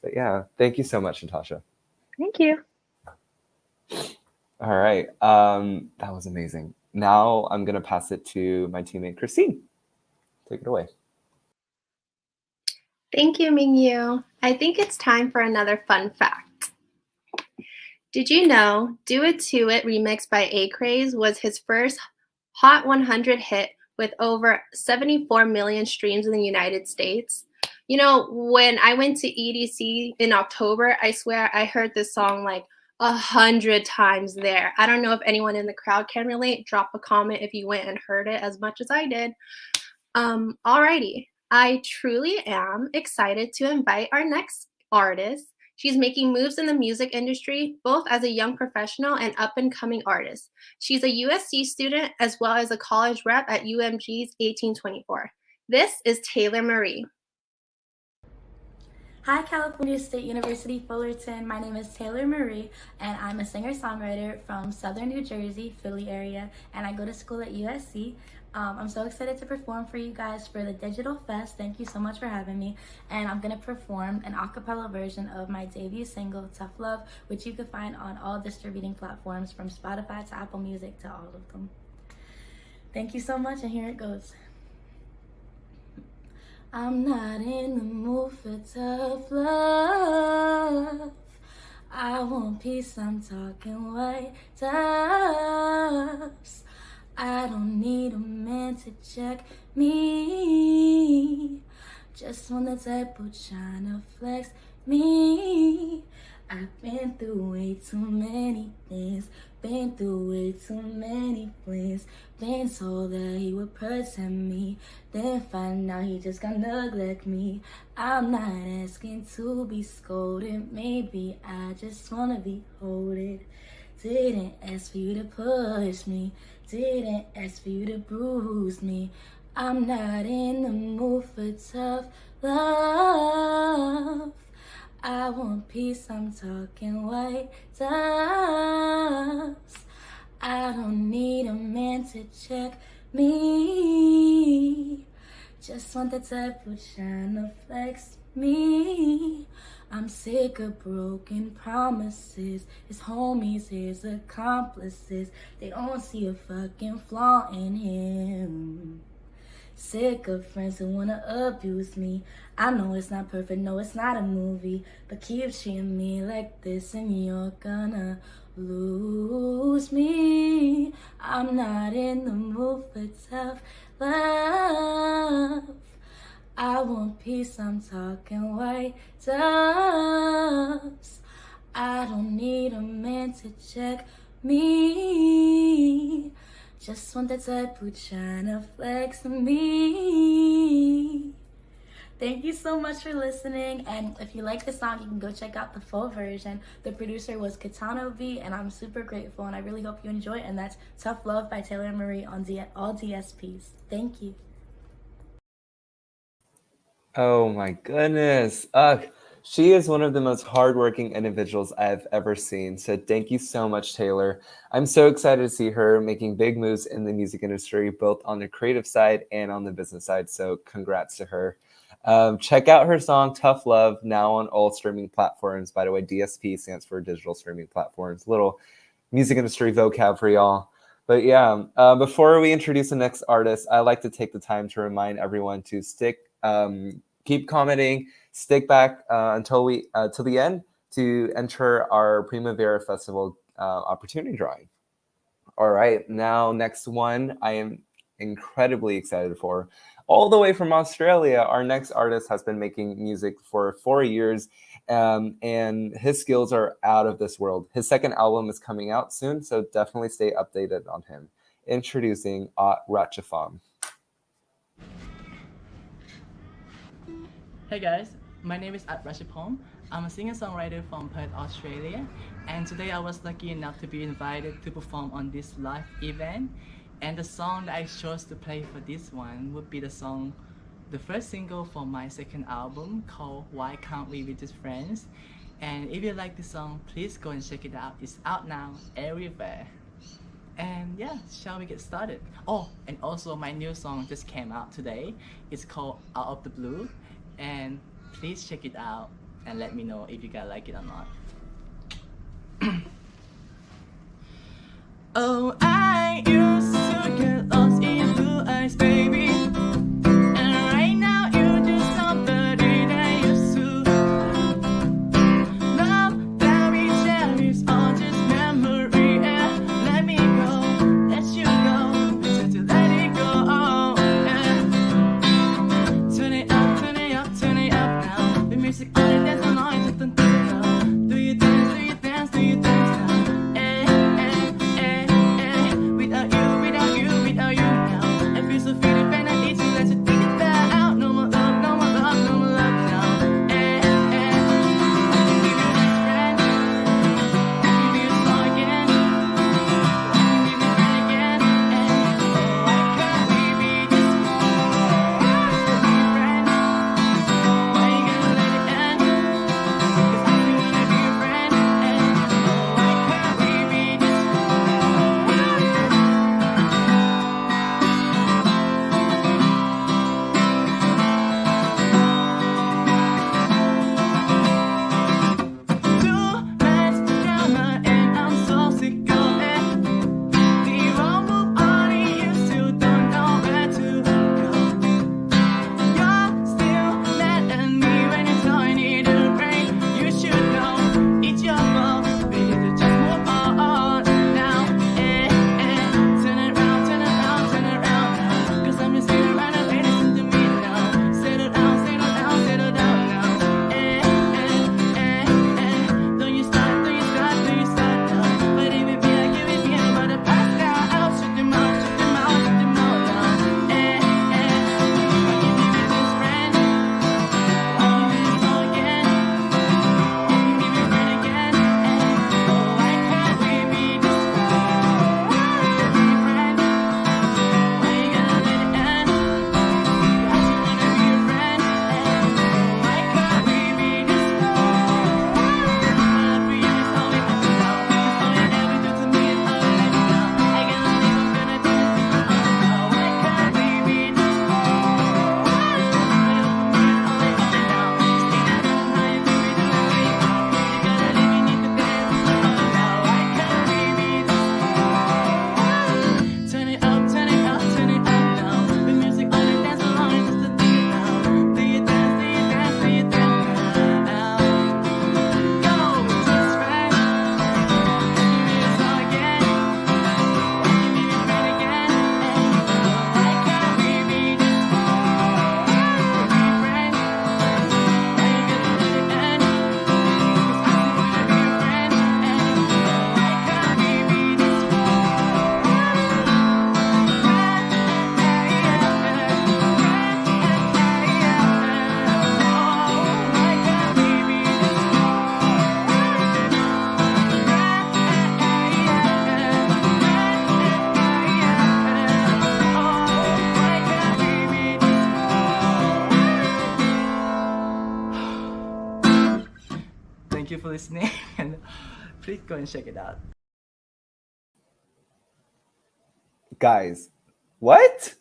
But yeah, thank you so much, Natasha. Thank you. All right. That was amazing. Now I'm going to pass it to my teammate, Christine. Take it away. Thank you, Mingyu. I think it's time for another fun fact. Did you know Do It To It remix by A-Craze was his first Hot 100 hit with over 74 million streams in the United States? You know, when I went to EDC in October, I swear I heard this song like 100 times there. I don't know if anyone in the crowd can relate. Drop a comment if you went and heard it as much as I did. Alrighty. I truly am excited to invite our next artist. She's making moves in the music industry, both as a young professional and up and coming artist. She's a USC student as well as a college rep at UMG's 1824. This is Taylor Marie. Hi, California State University, Fullerton. My name is Taylor Marie, and I'm a singer-songwriter from Southern New Jersey, Philly area, and I go to school at USC. I'm so excited to perform for you guys for the Digital Fest. Thank you so much for having me. And I'm going to perform an a cappella version of my debut single, Tough Love, which you can find on all distributing platforms from Spotify to Apple Music to all of them. Thank you so much, and here it goes. I'm not in the mood for tough love. I want peace, I'm talking white tops. I don't need a man to check me. Just want the type who tryna flex me. I've been through way too many things. Been through way too many flings. Been told that he would protect me. Then find out he just gonna neglect me. I'm not asking to be scolded. Maybe I just wanna be holded. Didn't ask for you to push me. Didn't ask for you to bruise me. I'm not in the mood for tough love. I want peace, I'm talking white doves. I don't need a man to check me. Just want the type who's tryna flex me. I'm sick of broken promises. His homies, his accomplices. They don't see a fucking flaw in him. Sick of friends who wanna abuse me. I know it's not perfect, no it's not a movie, but keep treating me like this and you're gonna lose me. I'm not in the mood for tough love. I want peace, I'm talking white doves. I don't need a man to check me. Just want the type who tryna flex me. Thank you so much for listening, and if you like the song, you can go check out the full version. The producer was Katano V, and I'm super grateful, and I really hope you enjoy it, and that's Tough Love by Taylor Marie on all DSPs. Thank you. Oh my goodness. She is one of the most hardworking individuals I've ever seen. So thank you so much, Taylor. I'm so excited to see her making big moves in the music industry, both on the creative side and on the business side. So congrats to her. Check out her song, Tough Love, now on all streaming platforms. By the way, DSP stands for digital streaming platforms. Little music industry vocab for y'all. But yeah, before we introduce the next artist, I like to take the time to remind everyone to keep commenting, stick back until till the end to enter our Primavera Festival opportunity drawing. All right, now next one I am incredibly excited for. All the way from Australia, our next artist has been making music for 4 years and his skills are out of this world. His second album is coming out soon, so definitely stay updated on him. Introducing Aut Ratchaphom. Hey guys, my name is Aut Ratchaphom. I'm a singer-songwriter from Perth, Australia, and today I was lucky enough to be invited to perform on this live event. And the song that I chose to play for this one would be the first single from my second album called Why Can't We Be Just Friends. And if you like this song, please go and check it out. It's out now everywhere. And yeah, shall we get started? Oh, and also my new song just came out today. It's called Out of the Blue. And please check it out and let me know if you guys like it or not. Oh, I used to get lost in blue eyes, baby. And right now you're just somebody that used to love that we share is all just memory. And let me go, let you go, to let it go. And turn it up, turn it up, turn it up now. The music on it, there's no noise, just don't know. Do you dance, do you dance, do you dance now? Thank you for listening, and please go and check it out. Guys, what?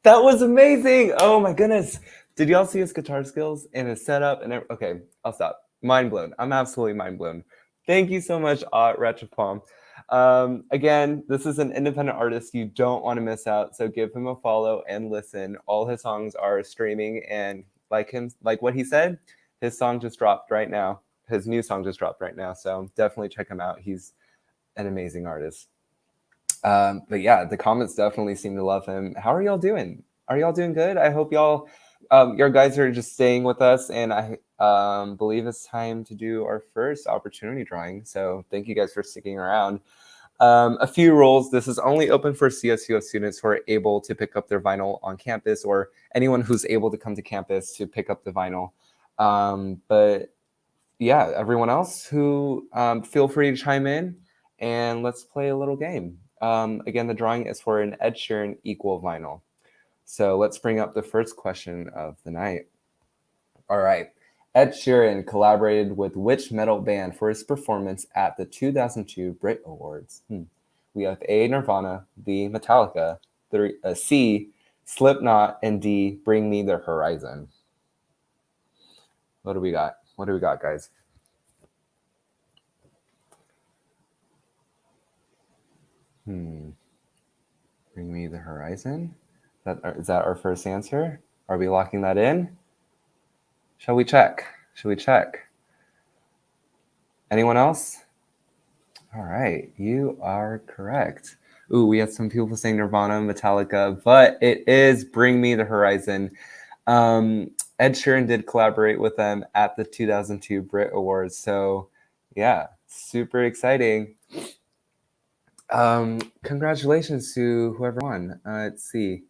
That was amazing. Oh my goodness. Did y'all see his guitar skills and his setup? Okay, I'll stop. Mind blown. I'm absolutely mind blown. Thank you so much, Aut Ratchaphom. Again, this is an independent artist you don't want to miss out, so give him a follow and listen. All his songs are streaming, and like what he said, his song just dropped right now. His new song just dropped right now, so definitely check him out. He's an amazing artist. But yeah, the comments definitely seem to love him. How are y'all doing? Are y'all doing good? I hope y'all, your guys are just staying with us, and believe it's time to do our first opportunity drawing. So thank you guys for sticking around. A few rules. This is only open for CSUF students who are able to pick up their vinyl on campus, or anyone who's able to come to campus to pick up the vinyl. But yeah, everyone else who feel free to chime in, and let's play a little game. Again, the drawing is for an Ed Sheeran equal vinyl. So let's bring up the first question of the night. All right. Ed Sheeran collaborated with which metal band for his performance at the 2002 Brit Awards? We have A, Nirvana, B, Metallica, C, Slipknot, and D, Bring Me the Horizon. What do we got? What do we got, guys? Bring Me the Horizon? Is that our first answer? Are we locking that in? Shall we check? Should we check? Anyone else? All right, you are correct. Ooh, we had some people saying Nirvana, Metallica, but it is Bring Me the Horizon. Ed Sheeran did collaborate with them at the 2002 Brit Awards. So yeah, super exciting. Congratulations to whoever won. Let's see.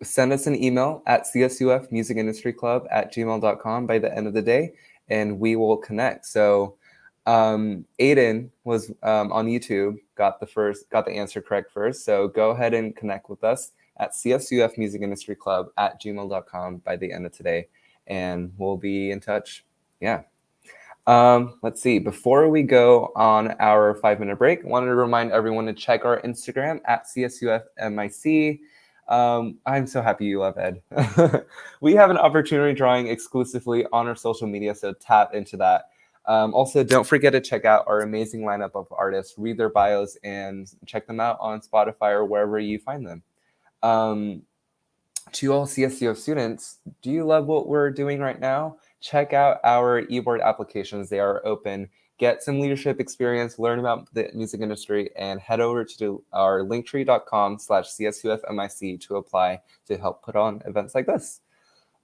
Send us an email at csufmusicindustryclub@gmail.com by the end of the day, and we will connect. So Aiden was on YouTube, got the answer correct first. So go ahead and connect with us at csufmusicindustryclub@gmail.com by the end of today, and we'll be in touch. Yeah. Let's see. Before we go on our 5-minute break, I wanted to remind everyone to check our Instagram at CSUFMIC. I'm so happy you love Ed. We have an opportunity drawing exclusively on our social media, so tap into that. Also, don't forget to check out our amazing lineup of artists, read their bios, and check them out on Spotify or wherever you find them. To all CSUF students, do you love what we're doing right now? Check out our eBoard applications. They are open. Get some leadership experience, learn about the music industry, and head over to our linktree.com/CSUFMIC to apply to help put on events like this.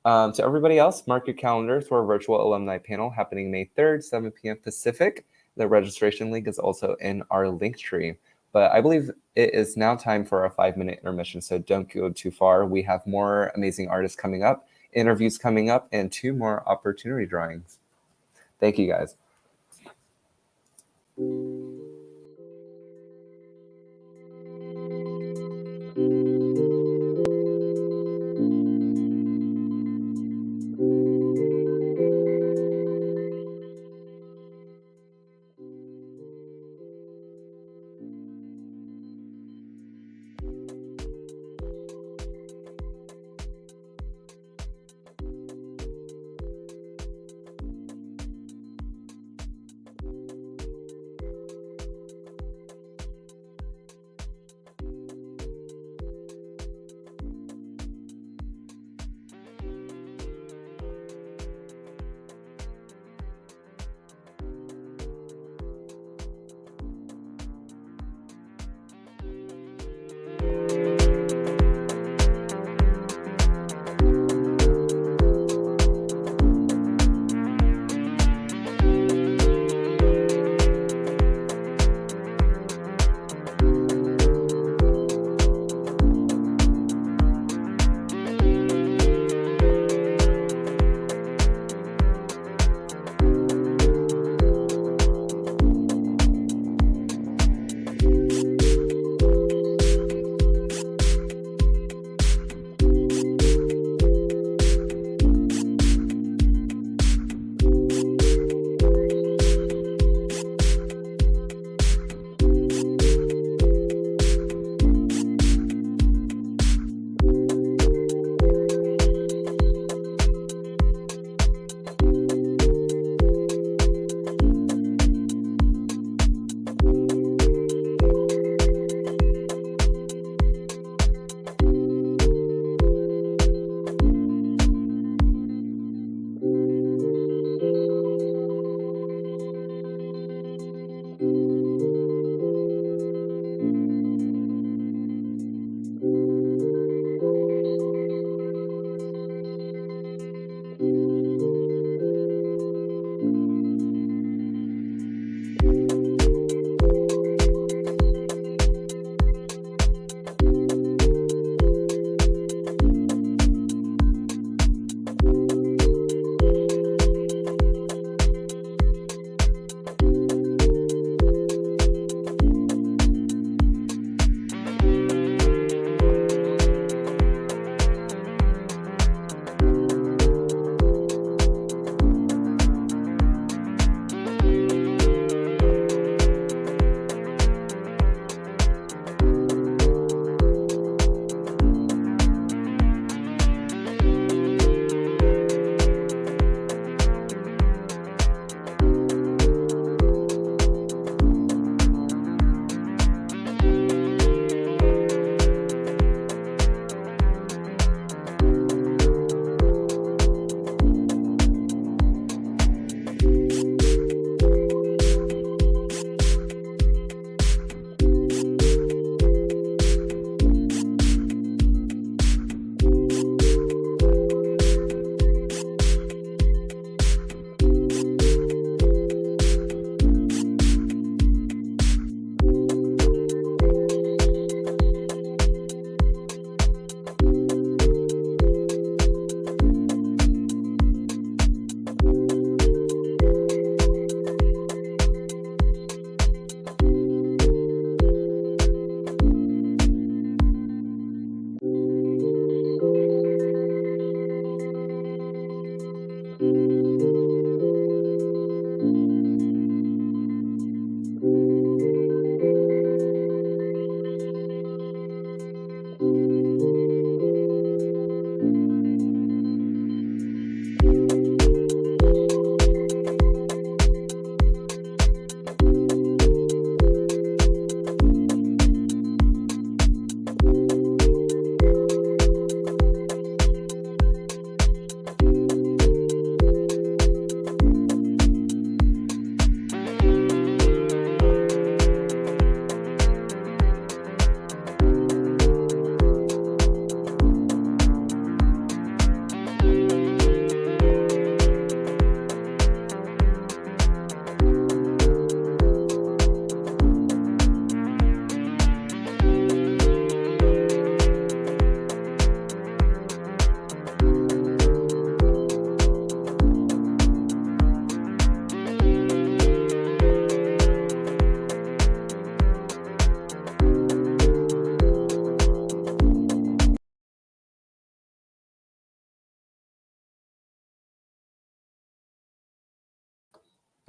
To everybody else, mark your calendars for a virtual alumni panel happening May 3rd, 7 p.m. Pacific. The registration link is also in our Linktree. But I believe it is now time for a 5-minute intermission, so don't go too far. We have more amazing artists coming up, interviews coming up, and 2 more opportunity drawings. Thank you, guys.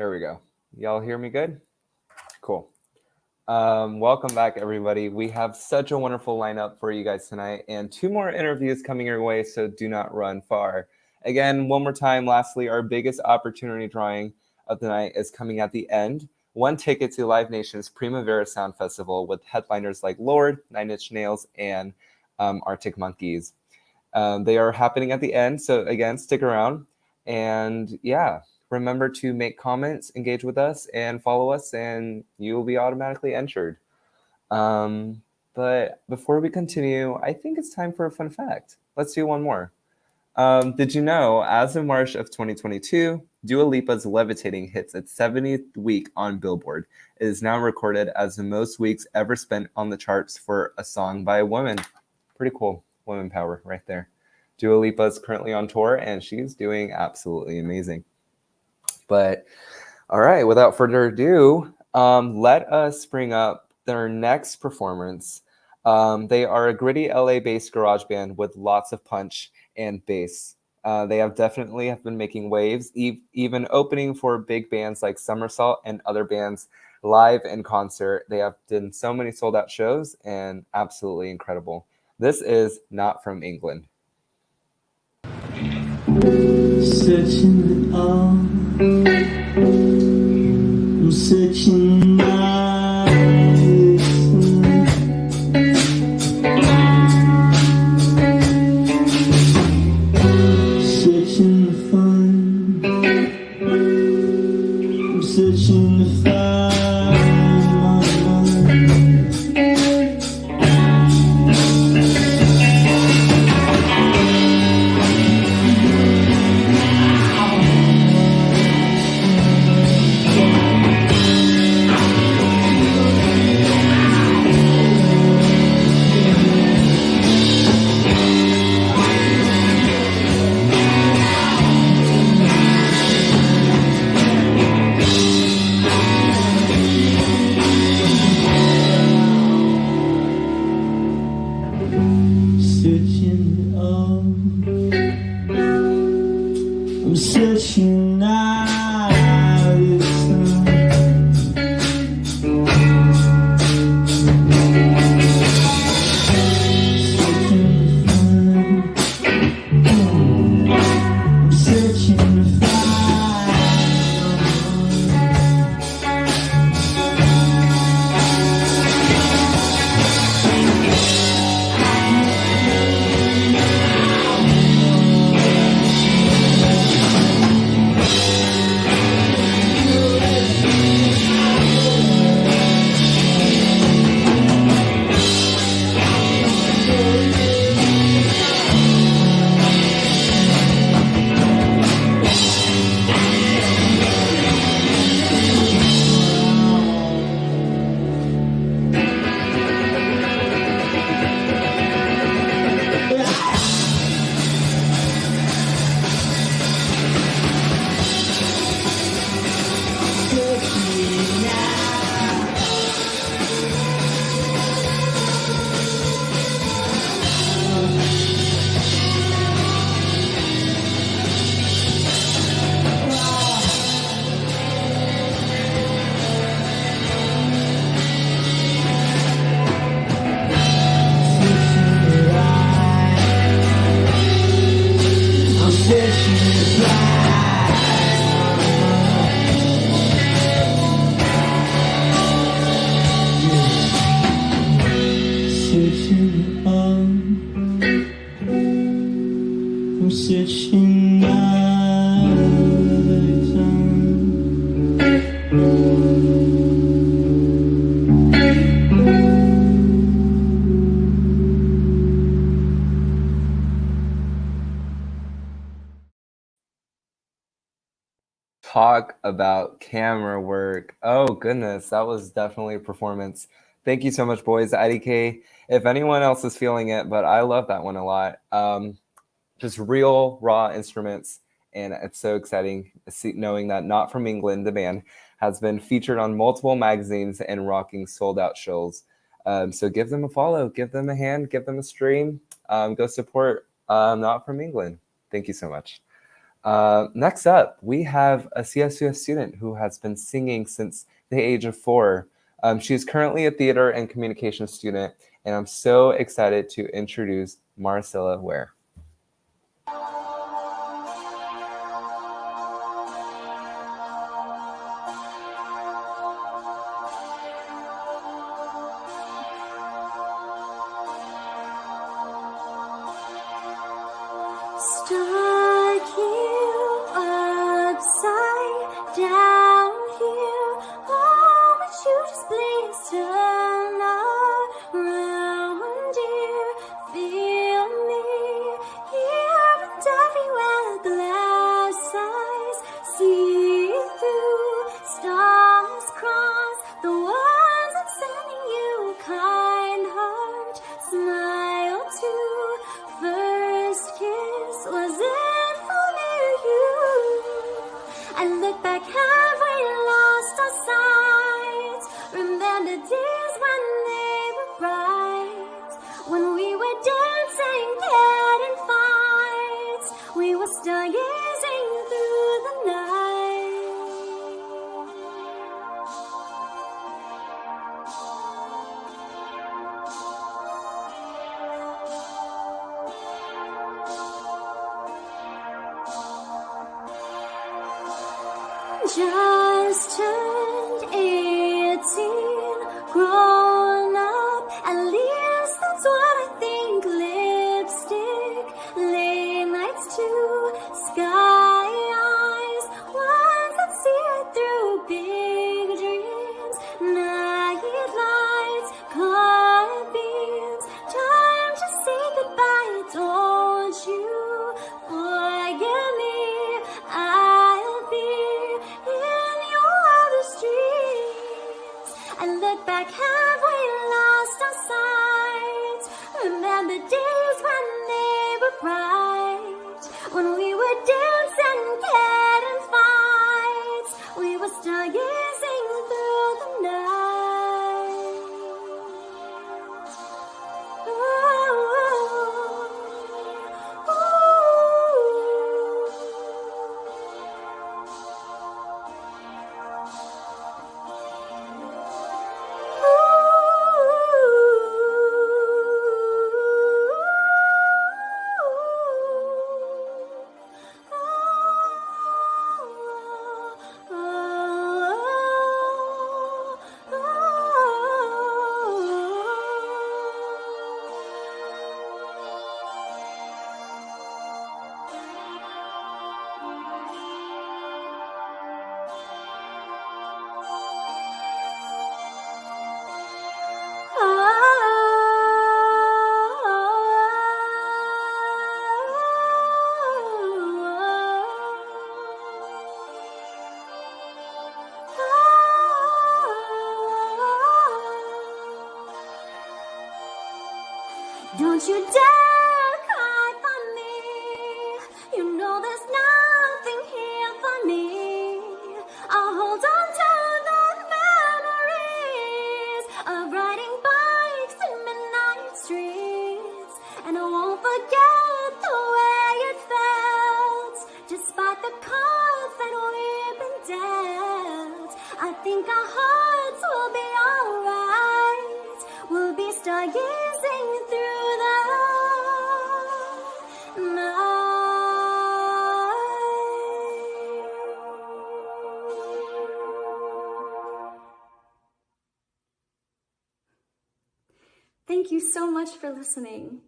There we go. Y'all hear me good? Cool. Welcome back, everybody. We have such a wonderful lineup for you guys tonight, and 2 more interviews coming your way, so do not run far. Again, one more time, lastly, our biggest opportunity drawing of the night is coming at the end. 1 ticket to Live Nation's Primavera Sound Festival with headliners like Lorde, Nine Inch Nails, and Arctic Monkeys. They are happening at the end, so again, stick around. And yeah, remember to make comments, engage with us, and follow us, and you will be automatically entered. But before we continue, I think it's time for a fun fact. Let's do one more. Did you know, as of March of 2022, Dua Lipa's Levitating hits its 70th week on Billboard. It is now recorded as the most weeks ever spent on the charts for a song by a woman. Pretty cool. Women power right there. Dua Lipa is currently on tour, and she's doing absolutely amazing. But all right, without further ado, let us bring up their next performance. They are a gritty LA-based garage band with lots of punch and bass. They have been making waves, even opening for big bands like Somersault and other bands live in concert. They have done so many sold-out shows and absolutely incredible. This is Not From England. Searching I'm searching my searching to find I'm searching to find my mind. I'm searching now this I'm searching to find I'm searching another Talk about camera work. Oh, goodness. That was definitely a performance. Thank you so much, boys. IDK, if anyone else is feeling it, but I love that one a lot. Just real, raw instruments. And it's so exciting knowing that Not From England, the band, has been featured on multiple magazines and rocking sold-out shows. So give them a follow, give them a hand, give them a stream. Go support Not From England. Thank you so much. Next up, we have a CSUF student who has been singing since the age of 4. She's currently a theater and communication student, and I'm so excited to introduce Marcella Were. Stuck here, upside down here. Oh, but you just please turn around, dear. Feel me here and everywhere. Glass eyes see through. Stars cross the ones I'm sending you. Kind heart, smile too. First kiss was it for me or you? I look back, have we lost our sight? Remember days when they were bright, when we were dancing, getting fights. We were stargazing through the night. Just turned 18, grown up, at least that's what I think. Lipstick, late nights too, sky eyes, ones that see right through. Big dreams, night lights, carbines, time to say goodbye. Don't you forget me, I'll be in your other streets. I look back, have we lost our sight? Remember days when they were bright, when we were dancing, getting fights. We were stargazing through the night. Don't you dare cry for me. You know there's nothing here for me. I'll hold on to the memories of riding bikes in midnight streets, and I won't forget the way it felt, despite the cards that we've been dealt. I think our hearts will be alright. We'll be stargazing through the night. Thank you so much for listening.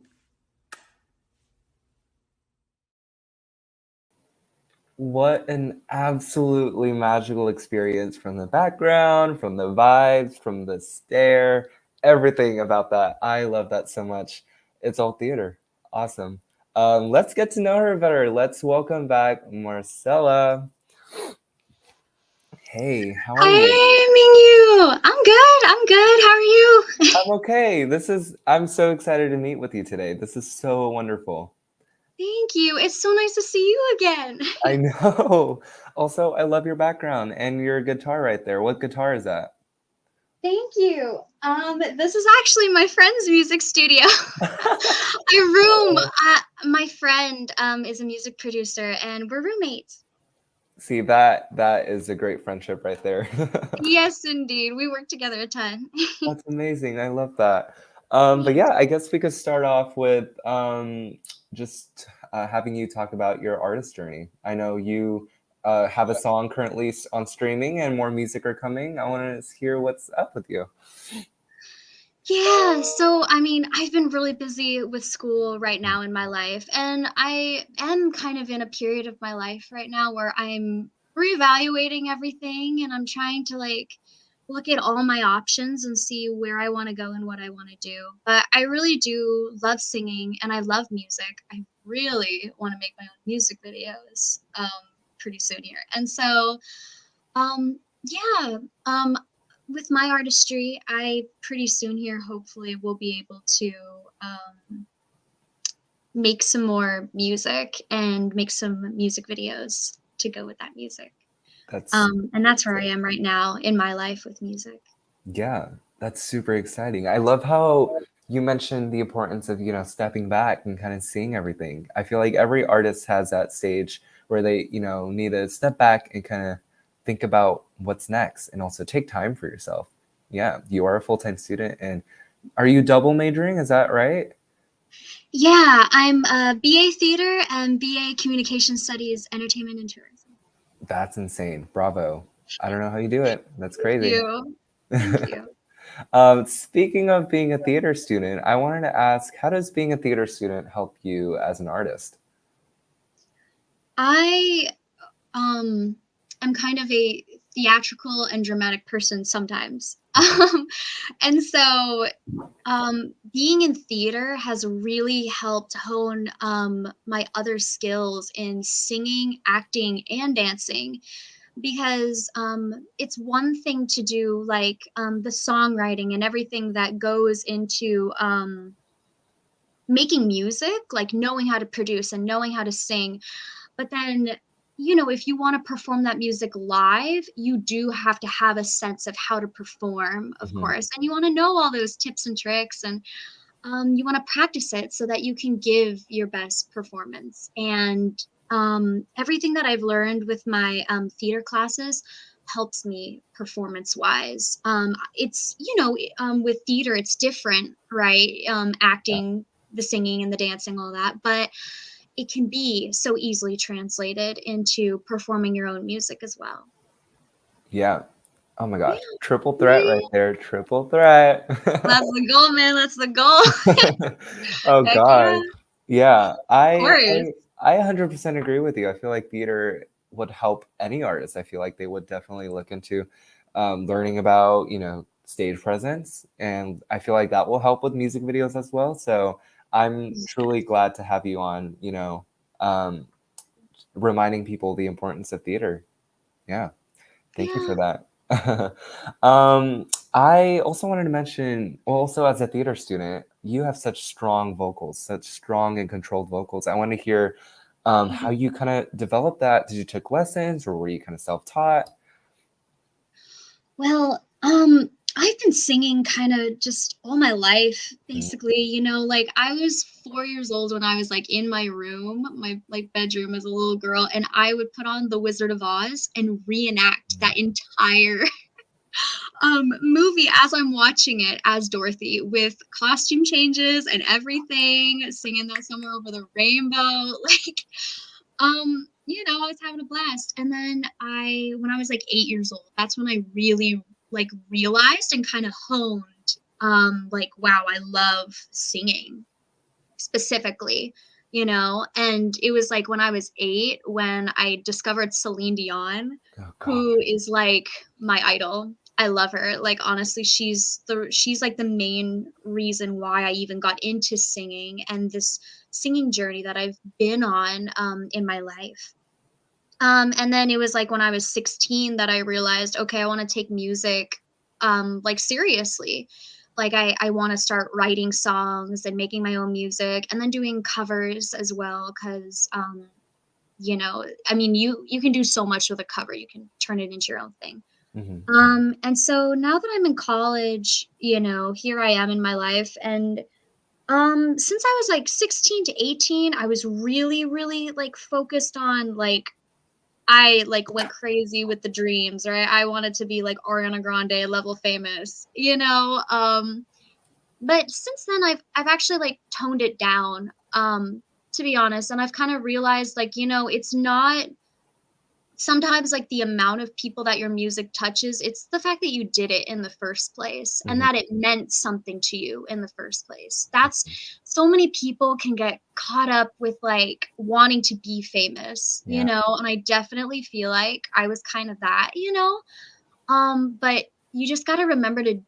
What an absolutely magical experience, from the background, from the vibes, from the stare, everything about that. I love that so much. It's all theater. Awesome. Let's get to know her better. Let's welcome back Marcella. Hey, how are you? Hi, Mingyu. I'm good. I'm good. How are you? I'm okay. I'm so excited to meet with you today. This is so wonderful. Thank you. It's so nice to see you again. I know. Also, I love your background and your guitar right there. What guitar is that? Thank you. This is actually my friend's music studio. I room. My friend is a music producer, and we're roommates. See, that is a great friendship right there. Yes, indeed. We work together a ton. That's amazing. I love that. But yeah, I guess we could start off with just having you talk about your artist journey. I know you have a song currently on streaming and more music are coming. I want to hear what's up with you. Yeah, so I mean, I've been really busy with school right now in my life, and I am kind of in a period of my life right now where I'm reevaluating everything and I'm trying to like look at all my options and see where I want to go and what I want to do. But I really do love singing and I love music. I really want to make my own music videos pretty soon here. And so yeah, with my artistry, I pretty soon here hopefully will be able to make some more music and make some music videos to go with that music. That's And that's where I am right now in my life with music. Yeah, that's super exciting. I love how you mentioned the importance of, stepping back and kind of seeing everything. I feel like every artist has that stage where they, need to step back and kind of think about what's next and also take time for yourself. Yeah, you are a full-time student, and are you double majoring? Is that right? Yeah, I'm a BA Theater and BA Communication Studies, Entertainment and Tourism. That's insane. Bravo. I don't know how you do it. That's crazy. Thank you. Speaking of being a theater student, I wanted to ask, how does being a theater student help you as an artist? I am kind of a theatrical and dramatic person sometimes. And so being in theater has really helped hone my other skills in singing, acting, and dancing, because it's one thing to do like the songwriting and everything that goes into making music, like knowing how to produce and knowing how to sing. But then, if you want to perform that music live, you do have to have a sense of how to perform, of course. And you want to know all those tips and tricks, and you want to practice it so that you can give your best performance. And everything that I've learned with my theater classes helps me performance wise. It's, with theater, it's different, right? Acting, the singing and the dancing, all that. But it can be so easily translated into performing your own music as well. Yeah. Oh my gosh. Triple threat right there. Triple threat. That's the goal, man. That's the goal. Oh Heck God. Yeah. Of course. I 100% agree with you. I feel like theater would help any artist. I feel like they would definitely look into learning about, stage presence. And I feel like that will help with music videos as well. So I'm truly glad to have you on, reminding people the importance of theater. Yeah. Thank you for that. I also wanted to mention, also as a theater student, you have such strong vocals, such strong and controlled vocals. I want to hear how you kind of developed that. Did you take lessons or were you kind of self-taught? Well, I've been singing kind of just all my life, basically. Like I was 4 years old when I was like in my room, my like bedroom as a little girl, and I would put on The Wizard of Oz and reenact that entire movie as I'm watching it as Dorothy, with costume changes and everything, singing that Somewhere Over the Rainbow. Like, I was having a blast. And then when I was like 8 years old, that's when I really like realized and kind of honed, like, wow, I love singing specifically, and it was like when I was 8 when I discovered Celine Dion, who is like my idol. I love her. Like, honestly, she's like the main reason why I even got into singing and this singing journey that I've been on in my life. And then it was like when I was 16 that I realized, okay, I want to take music like seriously. Like I want to start writing songs and making my own music and then doing covers as well, because I mean, you can do so much with a cover. You can turn it into your own thing. And so now that I'm in college, you know, here I am in my life, and since I was like 16 to 18, I was really, really like focused on like I like went crazy with the dreams, right? I wanted to be like Ariana Grande level famous, you know. But since then I've actually like toned it down, to be honest, and I've kind of realized like, you know, it's not sometimes like the amount of people that your music touches, it's the fact that you did it in the first place and that it meant something to you in the first place. That's so many people can get caught up with like wanting to be famous, you know, and I definitely feel like I was kind of that, you know. But you just got to remember to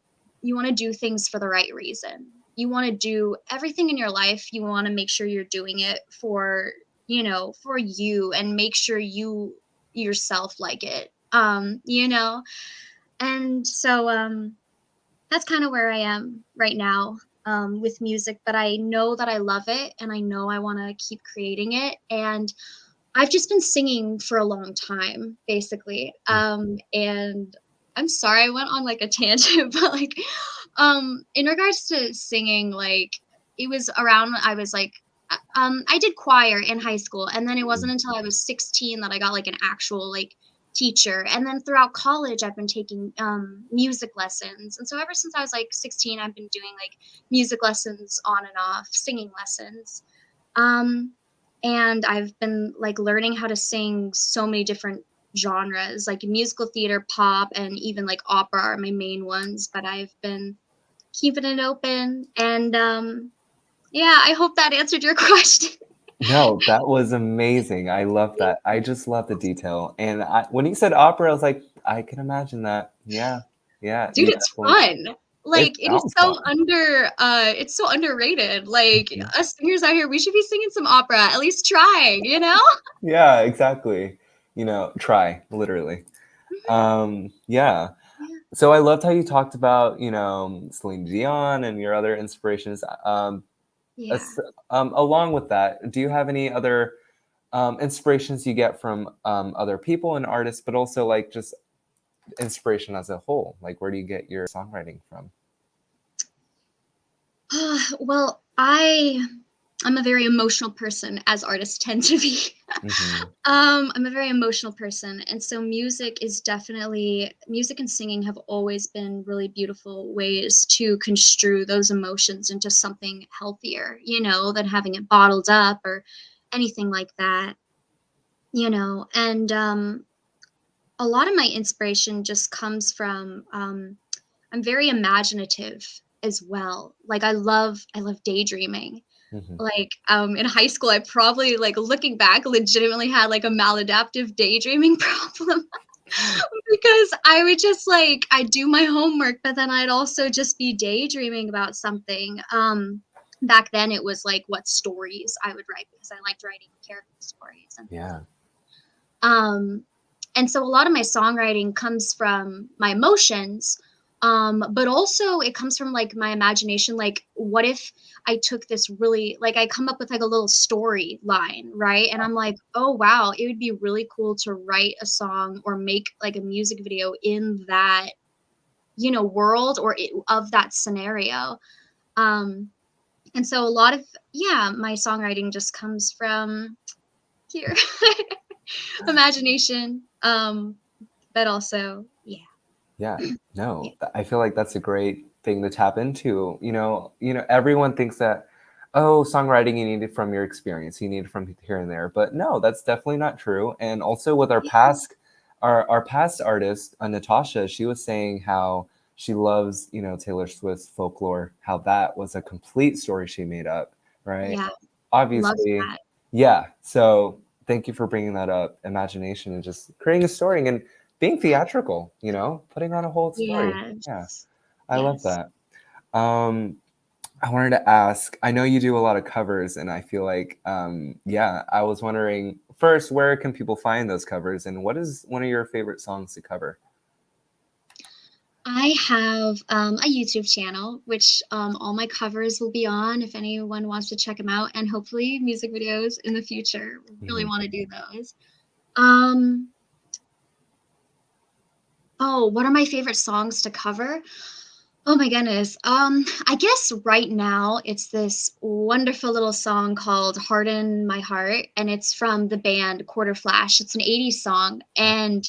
you want to do things for the right reason. You want to do everything in your life, you want to make sure you're doing it for, you know, for you, and make sure you yourself like it, you know. And so that's kind of where I am right now, with music, but I know that I love it and I know I want to keep creating it. And I've just been singing for a long time, basically. And I'm sorry I went on like a tangent, but like in regards to singing, like it was around when I was like I did choir in high school, and then it wasn't until I was 16 that I got like an actual like teacher. And then throughout college I've been taking music lessons. And so ever since I was like 16, I've been doing like music lessons on and off, singing lessons. And I've been like learning how to sing so many different genres, like musical theater, pop, and even like opera are my main ones, but I've been keeping it open. And yeah, I hope that answered your question. No, that was amazing. I love that. I just love the detail. And when you said opera, I was like, I can imagine that. Yeah. Yeah. Dude, You it's definitely, fun. Like it is sounds so fun. it's so underrated. Like us singers out here, we should be singing some opera, at least trying, you know? Yeah, exactly. You know, try, literally. Yeah. So I loved how you talked about, you know, Celine Dion and your other inspirations. Yeah. Along with that, do you have any other inspirations you get from other people and artists, but also like just inspiration as a whole? Like, where do you get your songwriting from? Well, I'm a very emotional person, as artists tend to be. I'm a very emotional person, and so music and singing have always been really beautiful ways to construe those emotions into something healthier, you know, than having it bottled up or anything like that, you know. And a lot of my inspiration just comes from I'm very imaginative as well. Like I love daydreaming. Like in high school I probably, like looking back, legitimately had like a maladaptive daydreaming problem. Because I would just like I'd do my homework, but then I'd also just be daydreaming about something. Back then it was like what stories I would write, because I liked writing character stories and things. And so a lot of my songwriting comes from my emotions, but also it comes from like my imagination. Like, what if I took this really, like, I come up with like a little story line, right? And I'm like, oh wow, it would be really cool to write a song or make like a music video in that, you know, world or of that scenario. And so a lot of, yeah, my songwriting just comes from here. Imagination, but also Yeah, no, I feel like that's a great thing to tap into. Everyone thinks that, oh, songwriting you need it from your experience, you need it from here and there, but no, that's definitely not true. And also with our past artist, Natasha, she was saying how she loves, Taylor Swift's Folklore, how that was a complete story she made up, right? Yeah, love Obviously, that. yeah. So thank you for bringing that up, imagination and just creating a story and being theatrical, putting on a whole story. Yeah, I love that. I wanted to ask, I know you do a lot of covers, and I feel like, I was wondering, first, where can people find those covers, and what is one of your favorite songs to cover? I have a YouTube channel, which all my covers will be on if anyone wants to check them out, and hopefully music videos in the future. Really want to do those. Oh, what are my favorite songs to cover? Oh my goodness. I guess right now it's this wonderful little song called Harden My Heart, and it's from the band Quarter Flash. It's an 80s song, and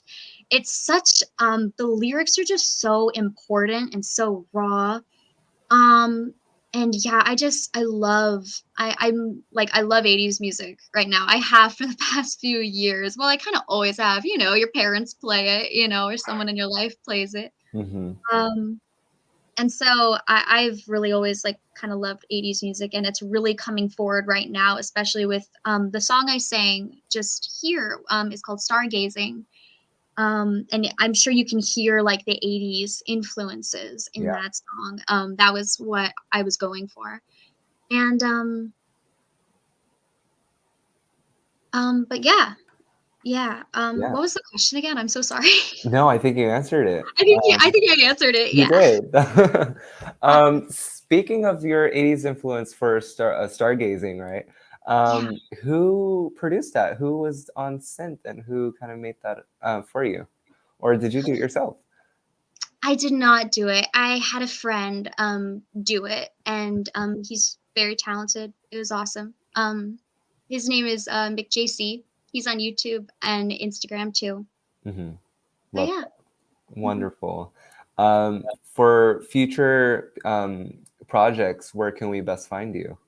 it's such the lyrics are just so important and so raw. Um, and yeah, I'm like I love 80s music right now. I have for the past few years. Well, I kind of always have, your parents play it, or someone in your life plays it. Mm-hmm. Um, and so I've really always like kind of loved 80s music, and it's really coming forward right now, especially with the song I sang just here is called Stargazing. And I'm sure you can hear like the 80s influences in Yeah. that song. That was what I was going for. And but yeah. Yeah. What was the question again? I'm so sorry. No, I think you answered it. I think I answered it. You Yeah. did. Speaking of your 80s influence for stargazing, right? Yeah. Who produced that? Who was on synth and who kind of made that for you? Or did you do it yourself? I did not do it. I had a friend do it, and he's very talented. It was awesome. His name is McJC. He's on YouTube and Instagram too. Mm-hmm. But Love yeah. that. Wonderful. For future projects, where can we best find you?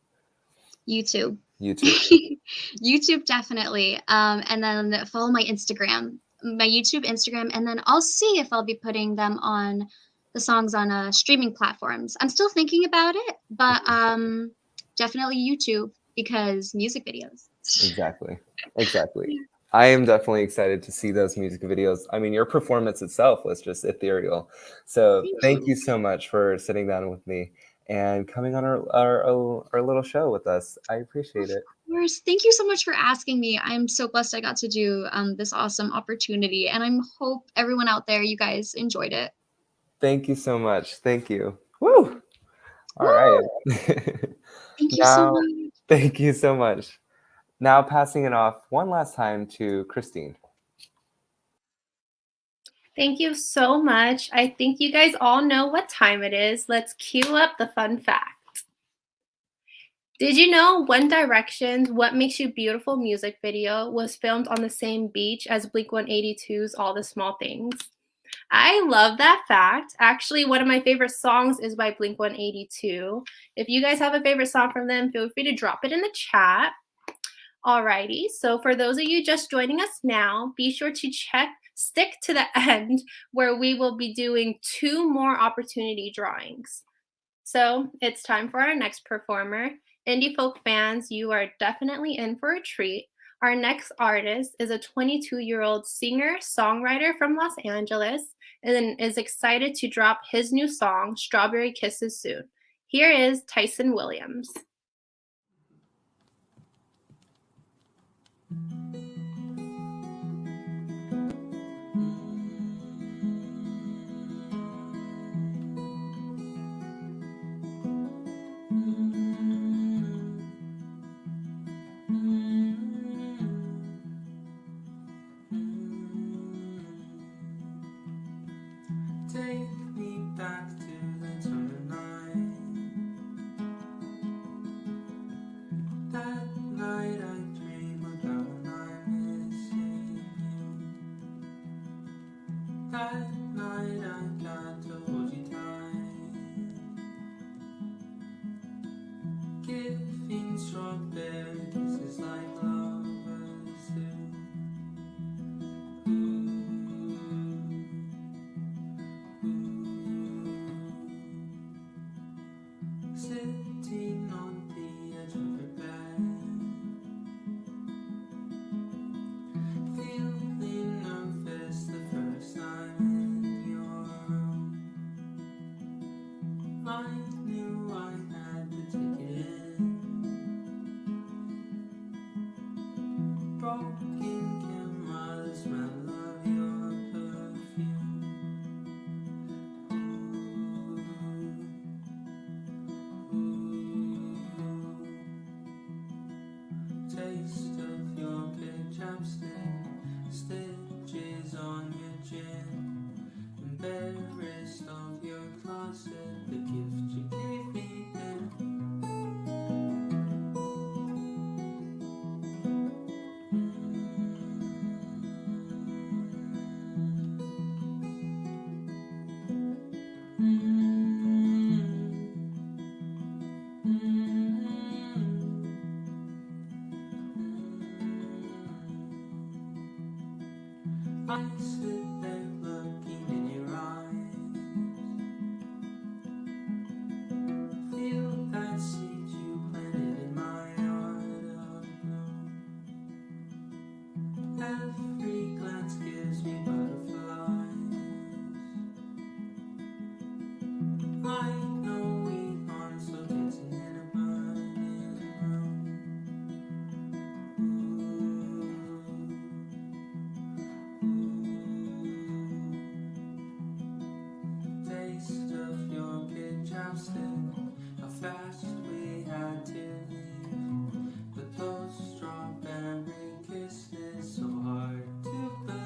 YouTube. YouTube. YouTube definitely. And then follow my Instagram, my YouTube Instagram, and then I'll see if I'll be putting them on the songs on streaming platforms. I'm still thinking about it, but definitely YouTube because music videos. Exactly. I am definitely excited to see those music videos. I mean, your performance itself was just ethereal. So thank you so much for sitting down with me and coming on our little show with us. I appreciate it. Of course. Thank you so much for asking me. I'm so blessed I got to do this awesome opportunity, and I hope everyone out there, you guys enjoyed it. Thank you so much. Thank you. Woo! All Woo! right. Thank you so Now, much. thank you so much. Now passing it off one last time to Christine. Thank you so much. I think you guys all know what time it is. Let's cue up the fun fact. Did you know One Direction's What Makes You Beautiful music video was filmed on the same beach as Blink-182's All the Small Things? I love that fact. Actually, one of my favorite songs is by Blink-182. If you guys have a favorite song from them, feel free to drop it in the chat. Alrighty, so for those of you just joining us now, be sure to stick to the end where we will be doing 2 more opportunity drawings. So it's time for our next performer. Indie folk fans, you are definitely in for a treat. Our next artist is a 22-year-old singer-songwriter from Los Angeles and is excited to drop his new song, Strawberry Kisses, soon. Here is Tyson Williams. Take me back to the summer night. That night I dream about when I'm missing you. That night I got to hold you tight. Giving strawberry kisses like lovers do. Sitting on the edge of her bed, feeling nervous the first time in your room. I knew I had to take it in. Broken camera, the smell of your perfume. exhausted, how fast we had to leave. But those strawberry kisses, so hard to believe.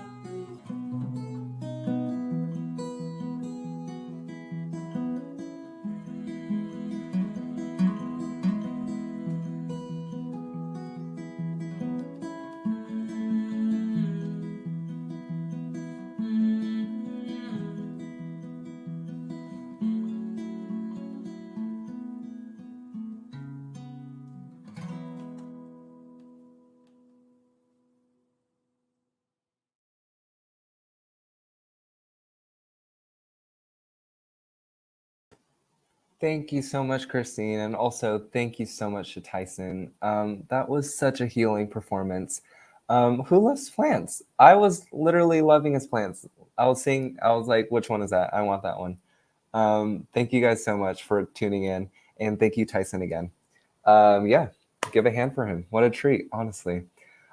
Thank you so much, Christine, and also thank you so much to Tyson. That was such a healing performance. Who loves plants? I was literally loving his plants. I was like, which one is that? I want that one. Thank you guys so much for tuning in, and thank you, Tyson, again. Yeah, give a hand for him. What a treat, honestly.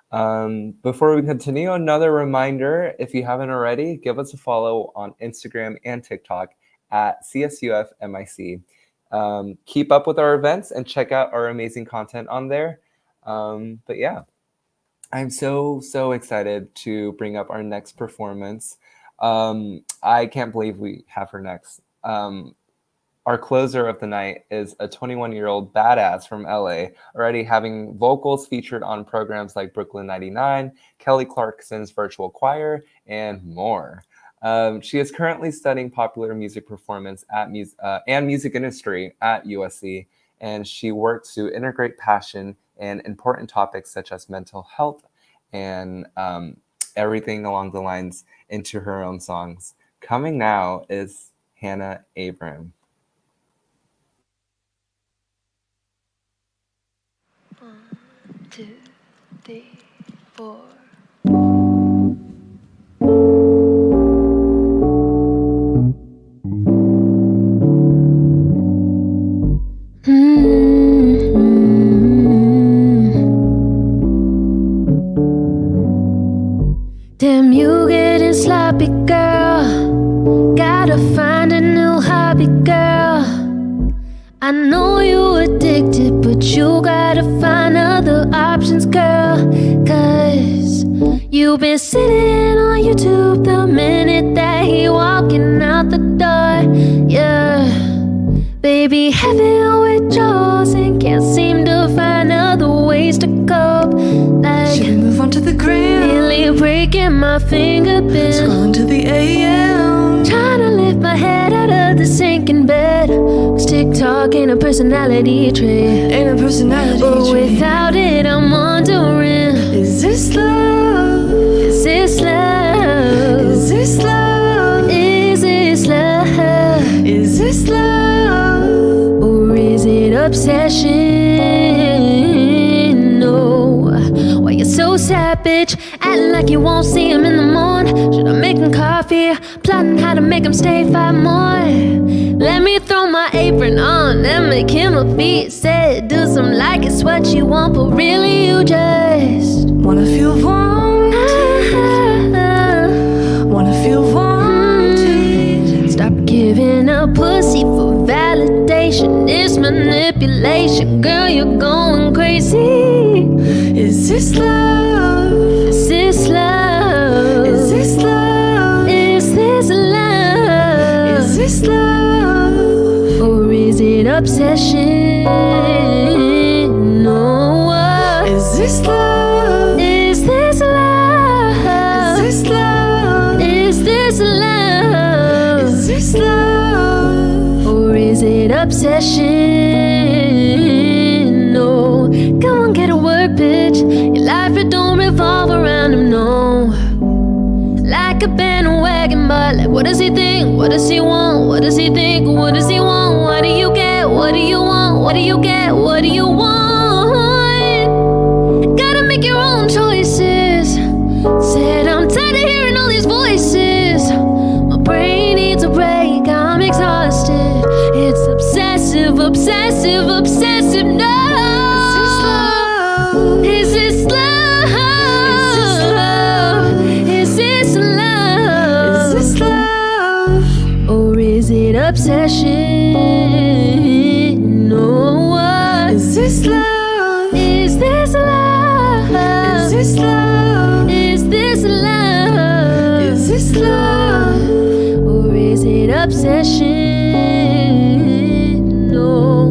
Before we continue, another reminder, if you haven't already, give us a follow on Instagram and TikTok at CSUF MIC. Keep up with our events and check out our amazing content on there. But yeah, I'm so excited to bring up our next performance. I can't believe we have her next. Our closer of the night is a 21-year-old badass from LA, already having vocals featured on programs like Brooklyn 99, Kelly Clarkson's Virtual Choir, and more. She is currently studying popular music performance and music industry at USC, and she works to integrate passion and important topics such as mental health and everything along the lines into her own songs. Coming now is Hannah Abraham. 1, 2, 3, 4. Damn, you getting sloppy, girl. Gotta find a new hobby, girl. I know you addicted, but you gotta find other options, girl. Cause you've been sitting on YouTube the minute that he walking out the door. Yeah, baby, heaven with jaws and can't seem to find other ways to cope. Like, Should we move on to the gram? nearly breaking my fingerprint. Scrolling to the AM. Trying to lift my head out of the sinking bed. 'Cause TikTok ain't a personality trait. Ain't a personality But trait. without it, I'm wondering, Is this love? is this love? Is this love? Is this love? Is this love? Or is it obsession? No. Why you so savage? Acting like you won't see him in the morning. Should I make him coffee? Plotting how to make him stay 5 more. Let me throw my apron on and make him a feast. Said do some like it's what you want, but really you just Wanna feel wanted. Wanna feel wanted. Stop giving up pussy for validation. It's manipulation. Girl, you're going crazy. Is this love? Is this love? Is this love? Is this love? Is this love? Or is it obsession? No. Is this love? Is this love? Is this love? Is this love? Is this love? Or is it obsession? No. Come on, get a work, bitch. Your life, it don't revolve around him, no. Like a bandwagon, but like, what does he think? What does he want? What does he think? What does he want? What do you get? What do you want? What do you get? What do you want? Gotta make your own choices. Said I'm tired of hearing all these voices. My brain needs a break, I'm exhausted. It's obsessive, obsessive, obsessive, no. Is this love? Is this love? Is this love? Or is it obsession? obsession. No.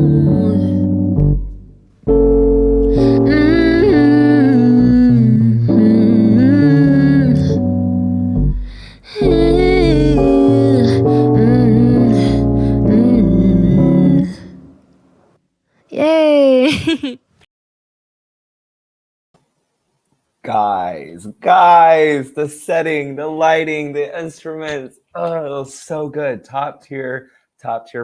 Yay! Guys, the setting, the lighting, the instruments, oh, it was so good. Top tier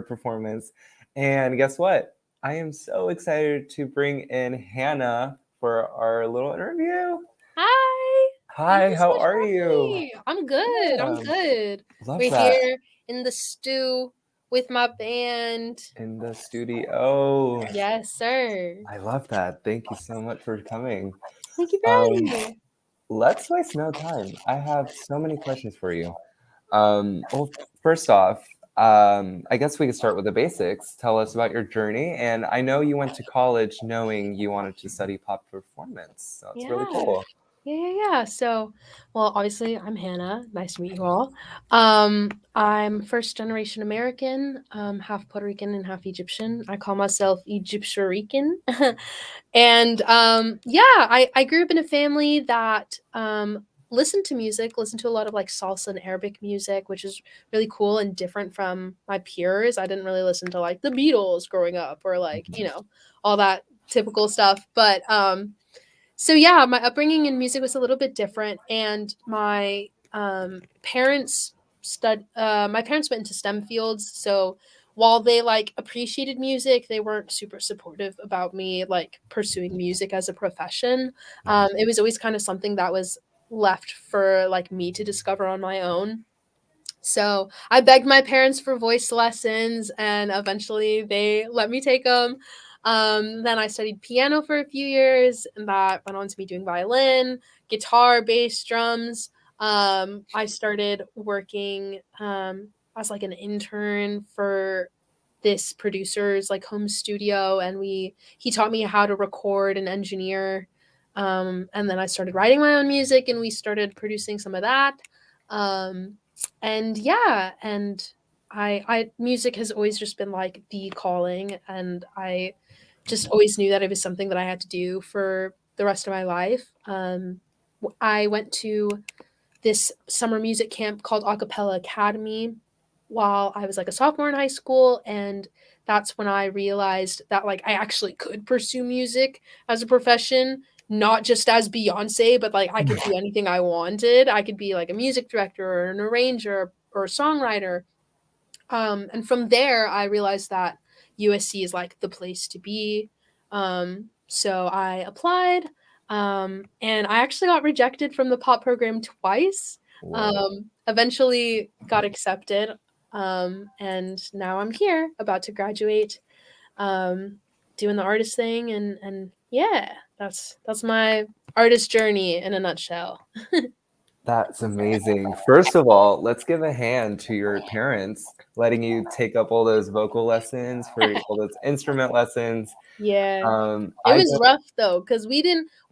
performance. And guess what? I am so excited to bring in Hannah for our little interview. Hi. Hi, Thank you so how much are for having you? me. I'm good. I'm good. Love We're that. here in the stew with my band. In the studio. Yes, sir. I love that. Thank you so much for coming. Thank you for having me. Let's waste no time. I have so many questions for you. Well, first off, I guess we could start with the basics. Tell us about your journey. And I know you went to college knowing you wanted to study pop performance. So it's really cool. Yeah. So, well, obviously, I'm Hannah. Nice to meet you all. I'm first generation American, half Puerto Rican and half Egyptian. I call myself Egyptian. And I grew up in a family that listened to music, listened to a lot of like salsa and Arabic music, which is really cool and different from my peers. I didn't really listen to like the Beatles growing up or like, all that typical stuff. But so yeah, my upbringing in music was a little bit different, and my parents my parents went into STEM fields, so while they like appreciated music, they weren't super supportive about me like pursuing music as a profession. It was always kind of something that was left for like me to discover on my own. So I begged my parents for voice lessons, and eventually they let me take them. Then I studied piano for a few years, and that went on to me doing violin, guitar, bass, drums. I started working as like an intern for this producer's like home studio, and he taught me how to record and engineer. And then I started writing my own music, and we started producing some of that. And yeah, and I music has always just been like the calling, and I just always knew that it was something that I had to do for the rest of my life. I went to this summer music camp called Acapella Academy while I was like a sophomore in high school, and that's when I realized that like I actually could pursue music as a profession, not just as Beyonce, but like I could do anything I wanted. I could be like a music director or an arranger or a songwriter. And from there, I realized that USC is like the place to be. So I applied, and I actually got rejected from the pop program twice. Eventually got accepted, and now I'm here, about to graduate, doing the artist thing, and yeah, that's my artist journey in a nutshell. That's amazing. First of all, let's give a hand to your parents letting you take up all those vocal lessons, for all those instrument lessons. Yeah. It I was don't- rough though, because we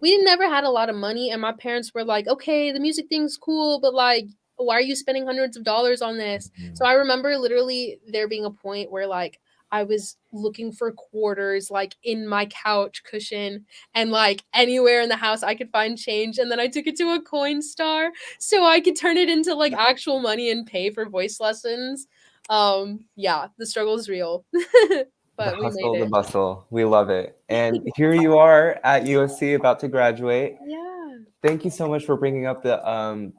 never had a lot of money, and my parents were like, okay, the music thing's cool, but like, why are you spending hundreds of dollars on this? So I remember literally there being a point where like I was looking for quarters like in my couch cushion and like anywhere in the house I could find change, and then I took it to a Coinstar so I could turn it into like actual money and pay for voice lessons. Yeah, the struggle is real. But the we made hustle, the it. bustle. We love it. And here you are at USC about to graduate. Yeah. Thank you so much for bringing up the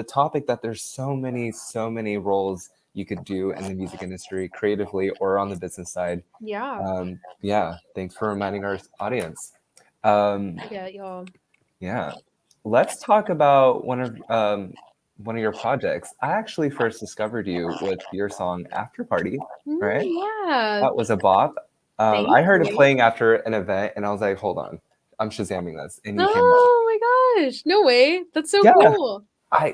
topic that there's so many roles you could do in the music industry creatively or on the business side. Yeah. Yeah, thanks for reminding our audience. Yeah, y'all. Yeah, let's talk about one of your projects. I actually first discovered you with your song "After Party," right? Yeah. That was a bop. Thank I heard it you. playing after an event, and I was like, "Hold on, I'm shazamming this," and you came up. Oh my gosh. No way. That's so Yeah, cool.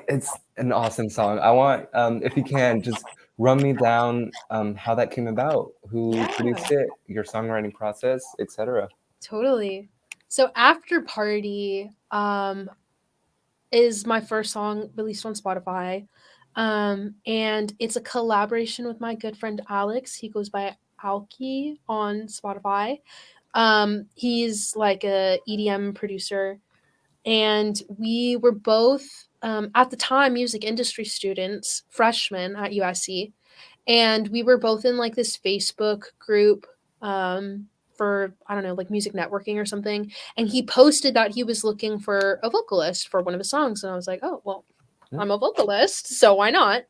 it's an awesome song. I want, if you can, just run me down how that came about, who produced it, your songwriting process, etc. Totally. So After Party is my first song released on Spotify. And it's a collaboration with my good friend Alex. He goes by Alki on Spotify. He's like a EDM producer, and we were both at the time music industry students, freshmen at USC, and we were both in like this Facebook group for, I don't know, like music networking or something, and he posted that he was looking for a vocalist for one of his songs, and I was like, oh well, I'm a vocalist, so why not?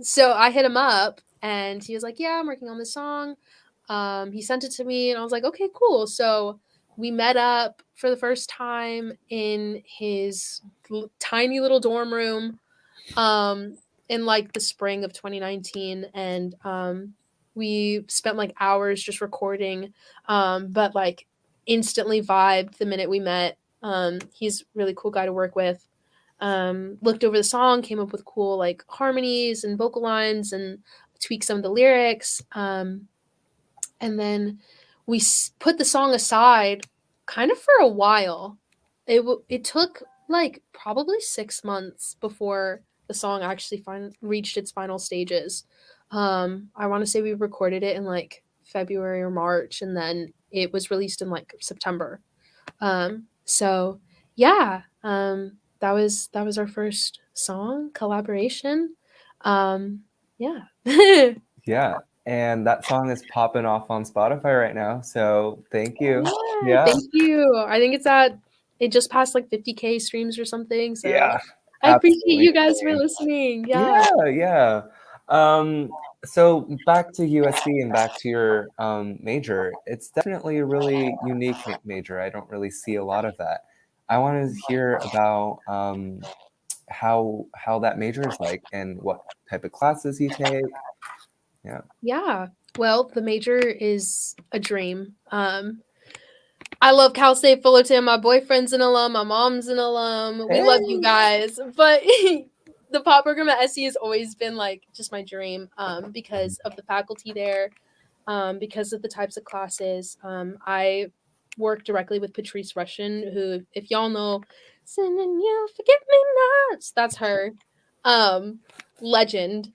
So I hit him up, and he was like, yeah, I'm working on this song. He sent it to me, and I was like, okay, cool. So we met up for the first time in his tiny little dorm room in like the spring of 2019, and we spent like hours just recording, but like instantly vibed the minute we met. He's a really cool guy to work with. Looked over the song, came up with cool like harmonies and vocal lines, and tweaked some of the lyrics. And then we put the song aside kind of for a while. It took like probably 6 months before the song actually reached its final stages. I want to say we recorded it in like February or March, and then it was released in like September. So yeah, that was our first song collaboration. Yeah. Yeah. And that song is popping off on Spotify right now. So thank you. Yeah, thank you. I think it just passed like 50K streams or something. So Yeah. I appreciate Absolutely you guys for insane. listening. Yeah. Yeah. So back to USC and back to your major. It's definitely a really unique major. I don't really see a lot of that. I want to hear about how that major is like and what type of classes you take. Yeah. Yeah. Well, the major is a dream. I love Cal State Fullerton. My boyfriend's an alum. My mom's an alum. We love you guys. But the pop program at SC has always been like just my dream, because of the faculty there, because of the types of classes. I work directly with Patrice Rushen, who, if y'all know, sending you forget me nots, that's her. Legend.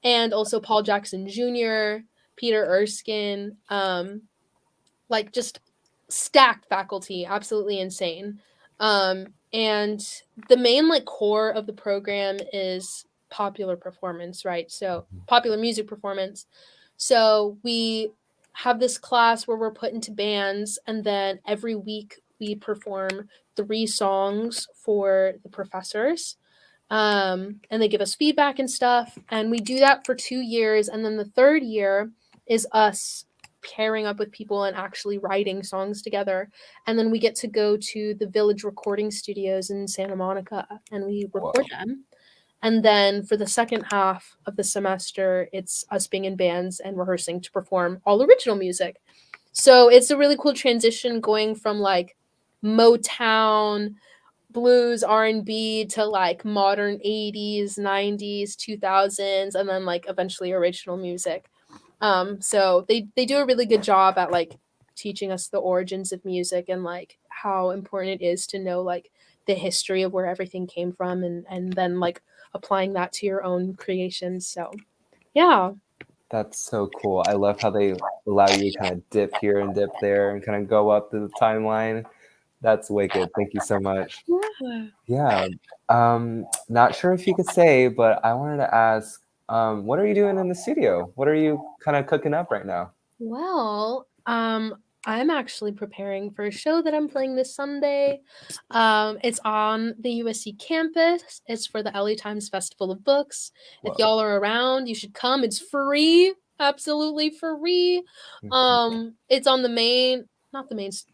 And also Paul Jackson Jr., Peter Erskine, like just stacked faculty, absolutely insane. And the main like core of the program is popular performance, right? So popular music performance. So we have this class where we're put into bands, and then every week we perform 3 songs for the professors. And they give us feedback and stuff, and we do that for 2 years, and then the 3rd year is us pairing up with people and actually writing songs together. And then we get to go to the Village recording studios in Santa Monica, and we record them. And then for the second half of the semester, it's us being in bands and rehearsing to perform all original music. So it's a really cool transition going from like Motown, blues, R&B to like modern 80s, 90s, 2000s, and then like eventually original music. So they do a really good job at like teaching us the origins of music and like how important it is to know like the history of where everything came from, and then like applying that to your own creations. So yeah. That's so cool. I love how they allow you to kind of dip here and dip there and kind of go up the timeline. That's wicked. Thank you so much. Yeah. Not sure if you could say, but I wanted to ask, what are you doing in the studio? What are you kind of cooking up right now? Well, I'm actually preparing for a show that I'm playing this Sunday. It's on the USC campus. It's for the LA Times Festival of Books. Whoa. If y'all are around, you should come. It's free, absolutely free. It's on the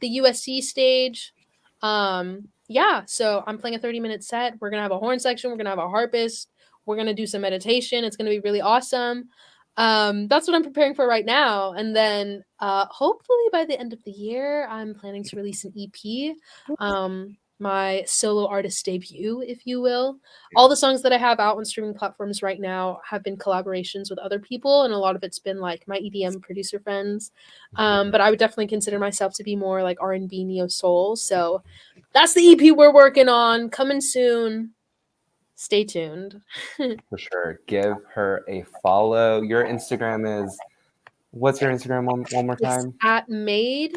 USC stage. Yeah, so I'm playing a 30-minute set. We're gonna have a horn section. We're gonna have a harpist. We're gonna do some meditation. It's gonna be really awesome. That's what I'm preparing for right now. And then hopefully by the end of the year, I'm planning to release an EP, my solo artist debut, if you will. All the songs that I have out on streaming platforms right now have been collaborations with other people, and a lot of it's been like my EDM producer friends. But I would definitely consider myself to be more like R&B neo soul. So that's the EP we're working on, coming soon. stay tuned. For sure. Give her a follow. Your Instagram is, what's your Instagram one more It's time? at made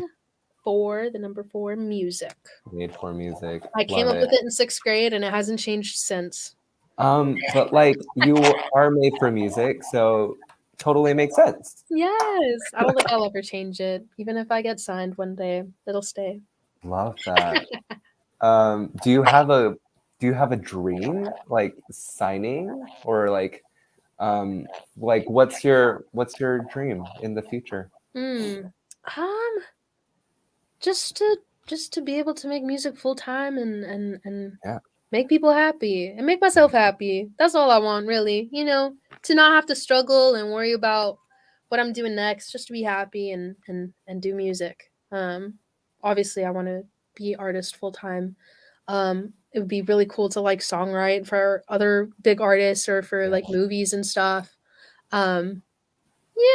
for the number 4 music. Made for Music. I came Love up it. with it in 6th grade and it hasn't changed since. But like you are made for music, so totally makes sense. Yes. I don't think I'll ever change it. Even if I get signed one day, it'll stay. Love that. Do you have a dream like signing, or like what's your dream in the future? Hmm. Um, just to be able to make music full time and Yeah. make people happy and make myself happy. That's all I want, really. You know, to not have to struggle and worry about what I'm doing next, just to be happy and do music. Obviously I want to be artist full time. It would be really cool to like songwrite for other big artists or for like movies and stuff. Um,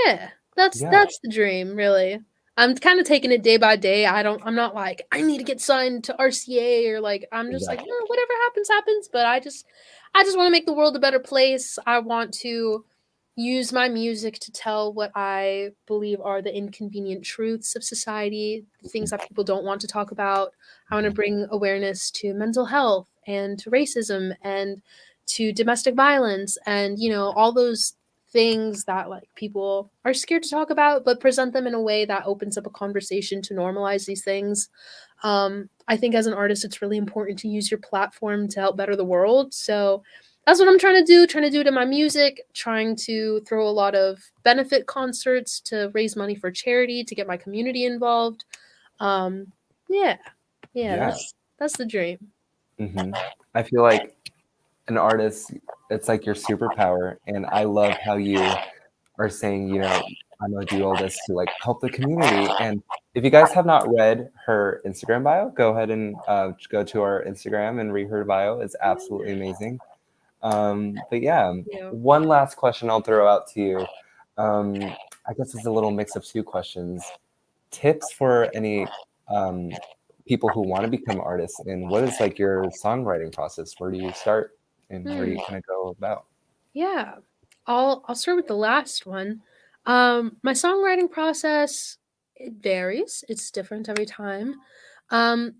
yeah, that's Yeah. that's the dream, really. I'm kind of taking it day by day. I'm not like I need to get signed to RCA or like I'm just like Exactly. whatever happens happens. But I just want to make the world a better place. I want to use my music to tell what I believe are the inconvenient truths of society, the things that people don't want to talk about. I want to bring awareness to mental health and to racism and to domestic violence and all those things that like people are scared to talk about, but present them in a way that opens up a conversation to normalize these things. I think as an artist it's really important to use your platform to help better the world, so that's what I'm trying to do to my music, trying to throw a lot of benefit concerts to raise money for charity, to get my community involved. um yeah Yeah. that's the dream. I feel like an artist, it's like your superpower, and I love how you are saying, I'm gonna do all this to like help the community. And if you guys have not read her Instagram bio, go ahead and go to our Instagram and read her bio. It's absolutely amazing. But yeah, Yeah. one last question I'll throw out to you. I guess it's a little mix of 2 questions. Tips for any people who want to become artists, and what is like your songwriting process? Where do you start, and where do you kind of go about? Yeah. I'll start with the last one. My songwriting process, it varies. It's different every time. Um,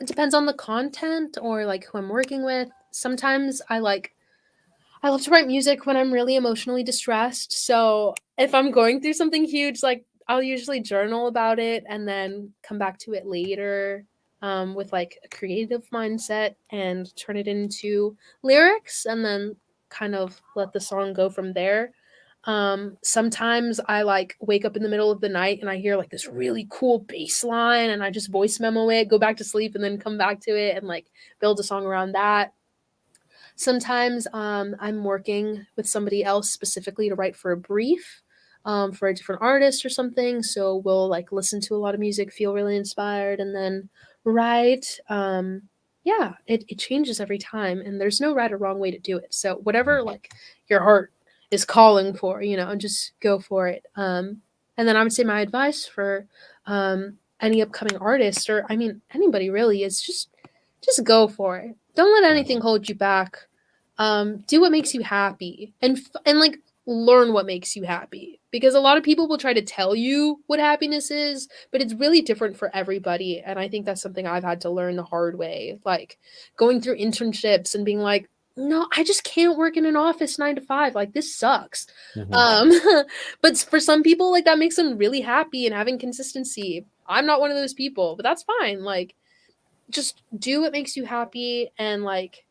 it depends on the content or like who I'm working with. Sometimes I love to write music when I'm really emotionally distressed. So if I'm going through something huge, like I'll usually journal about it and then come back to it later, with like a creative mindset and turn it into lyrics and then kind of let the song go from there. Sometimes I like wake up in the middle of the night and I hear like this really cool bass line and I just voice memo it, go back to sleep and then come back to it and like build a song around that. Sometimes I'm working with somebody else specifically to write for a brief, for a different artist or something. So we'll like listen to a lot of music, feel really inspired, and then write. Yeah, it changes every time, and there's no right or wrong way to do it. So whatever like your heart is calling for, just go for it. And then I would say my advice for any upcoming artist, or I mean anybody really, is just go for it. Don't let anything hold you back. Do what makes you happy, and like learn what makes you happy, because a lot of people will try to tell you what happiness is, but it's really different for everybody. And I think that's something I've had to learn the hard way, like going through internships and being like, no, I just can't work in an office 9 to 5. Like this sucks. Um, but for some people, like that makes them really happy and having consistency. I'm not one of those people, but that's fine. Like just do what makes you happy, and like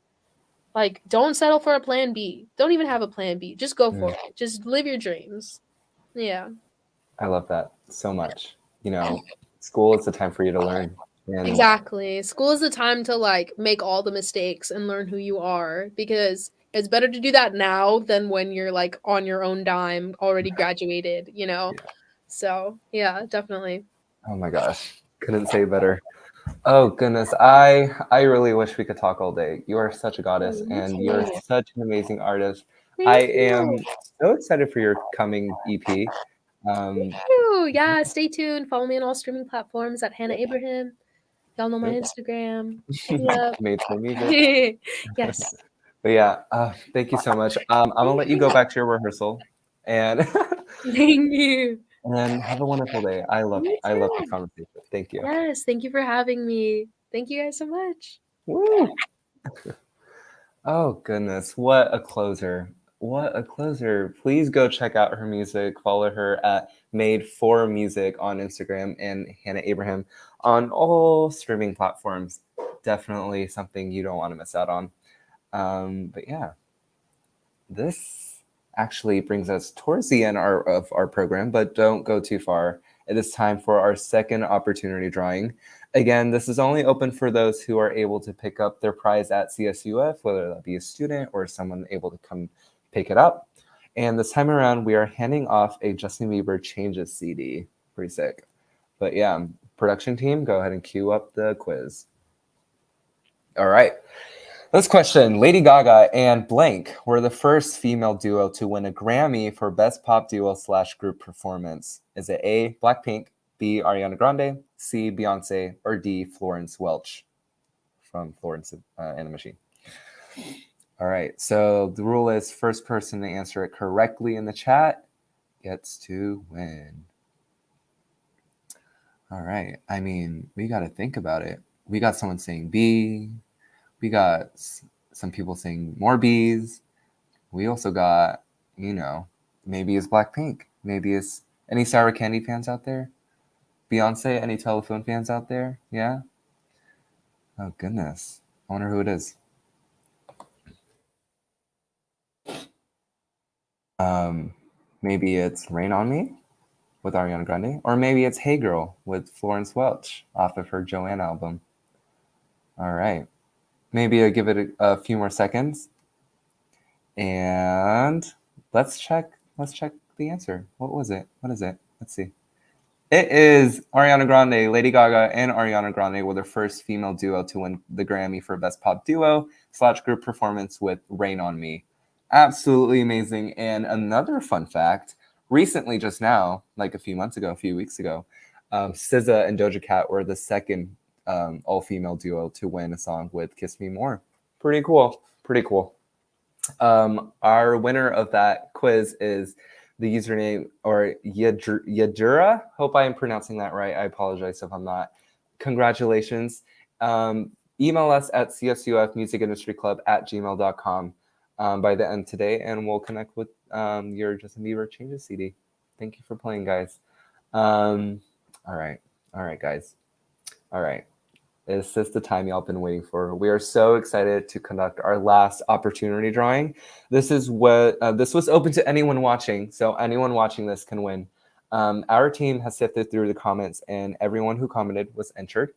don't settle for a plan B. Don't even have a plan B. Just go for it. Just live your dreams. Yeah. I love that so much. School is the time for you to learn. And Exactly. School is the time to like make all the mistakes and learn who you are, because it's better to do that now than when you're like on your own dime, already graduated, So, yeah, definitely. oh my gosh, couldn't say better. Oh goodness, I really wish we could talk all day. You are such a goddess, and you're such an amazing artist. I am so excited for your coming EP. Thank you. Yeah, stay tuned. Follow me on all streaming platforms at Hannah Abraham. Y'all know my Instagram. Hit me up. Made for Music. Yes. But yeah, thank you so much. I'm gonna let you go back to your rehearsal, and Thank you. and have a wonderful day. I love You the too. conversation. Thank you. Yes, thank you for having me. Thank you guys so much. Woo! Oh goodness, what a closer. What a closer. Please go check out her music. Follow her at Made for Music on Instagram and Hannah Abraham on all streaming platforms. Definitely something you don't want to miss out on. But yeah, this actually brings us towards the end of our program, but don't go too far. It is time for our second opportunity drawing. Again, this is only open for those who are able to pick up their prize at CSUF, whether that be a student or someone able to come pick it up. And this time around, we are handing off a Justin Bieber Changes CD. Pretty sick. But yeah, production team, go ahead and cue up the quiz. All right. This question, Lady Gaga and blank were the first female duo to win a Grammy for Best Pop Duo / Group Performance. Is it A, Blackpink, B, Ariana Grande, C, Beyonce, or D, Florence Welch from Florence and the Machine? All right, so the rule is first person to answer it correctly in the chat gets to win. All right, I mean, we got to think about it. We got someone saying B. We got some people saying more B's. We also got, maybe it's Blackpink. Maybe it's any Sour Candy fans out there? Beyonce, any Telephone fans out there? Yeah? Oh, goodness. I wonder who it is. Maybe it's Rain on Me with Ariana Grande. Or maybe it's Hey Girl with Florence Welch off of her Joanne album. All right. Maybe I'll give it a few more seconds. And let's check the answer. What was it? What is it? Let's see. It is Ariana Grande. Lady Gaga and Ariana Grande were the first female duo to win the Grammy for Best Pop Duo / Group Performance with Rain on Me. Absolutely amazing. And another fun fact, recently, just now, like a few weeks ago, SZA and Doja Cat were the second all-female duo to win a song with Kiss Me More. Pretty cool. Our winner of that quiz is the username, or Yadura. Hope I am pronouncing that right. I apologize if I'm not. Congratulations. Email us at csufmusicindustryclub@gmail.com by the end today, and we'll connect with your Justin Bieber Changes CD. Thank you for playing, guys. All right, guys. All right. This is the time y'all been waiting for. We are so excited to conduct our last opportunity drawing. This was open to anyone watching, so anyone watching this can win. Our team has sifted through the comments, and everyone who commented was entered.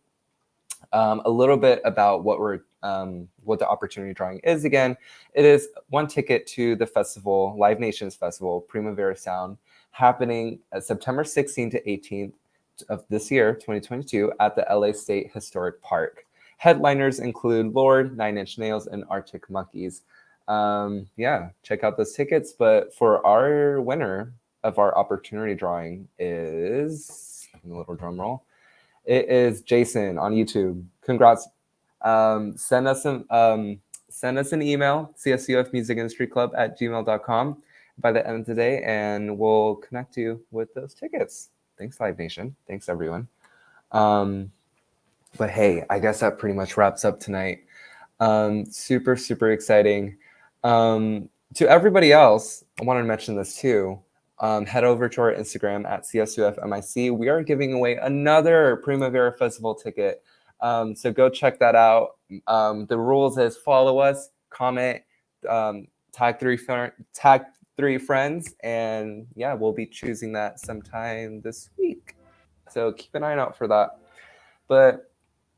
A little bit about what the opportunity drawing is. Again, it is one ticket to the festival, Live Nations Festival, Primavera Sound, happening September 16th to 18th. Of this year, 2022, at the LA State Historic Park. Headliners include Lorde, Nine Inch Nails, and Arctic Monkeys. Check out those tickets. But for our winner of our opportunity drawing is, a little drum roll, it is Jason on YouTube. Congrats. Send us an email, csufmusicindustryclub@gmail.com by the end of today, and we'll connect you with those tickets. Thanks, Live Nation. Thanks, everyone. But hey, I guess that pretty much wraps up tonight. Super, super exciting. To everybody else, I wanted to mention this too. Head over to our Instagram at CSUFMIC. We are giving away another Primavera Festival ticket. So go check that out. The rules is follow us, comment, tag three friends, and yeah, we'll be choosing that sometime this week. So keep an eye out for that. But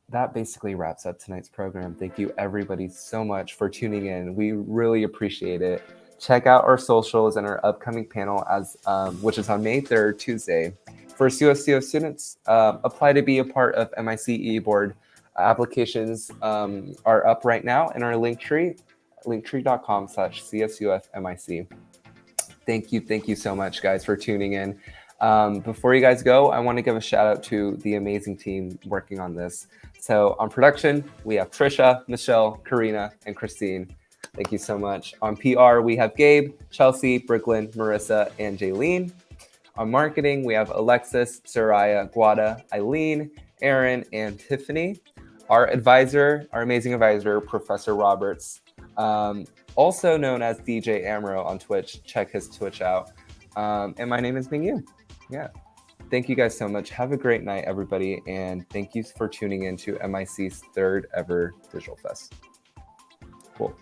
that basically wraps up tonight's program. Thank you everybody so much for tuning in. We really appreciate it. Check out our socials and our upcoming panel, which is on May 3rd, Tuesday. For CSUF students, apply to be a part of MICE board. Applications are up right now in our linktree, linktree.com/CSUFMIC. Thank you so much, guys, for tuning in. Before you guys go, I want to give a shout out to the amazing team working on this. So on production, we have Trisha, Michelle, Karina, and Christine. Thank you so much. On PR, we have Gabe, Chelsea, Brooklyn, Marissa, and Jaylene. On marketing, we have Alexis, Soraya, Guada, Eileen, Aaron, and Tiffany. Our advisor, our amazing advisor, Professor Roberts, also known as DJ Amro on Twitch. Check his Twitch out. And my name is Mingyu. Yeah. Thank you guys so much. Have a great night, everybody. And thank you for tuning in to MIC's third ever Digital Fest. Cool.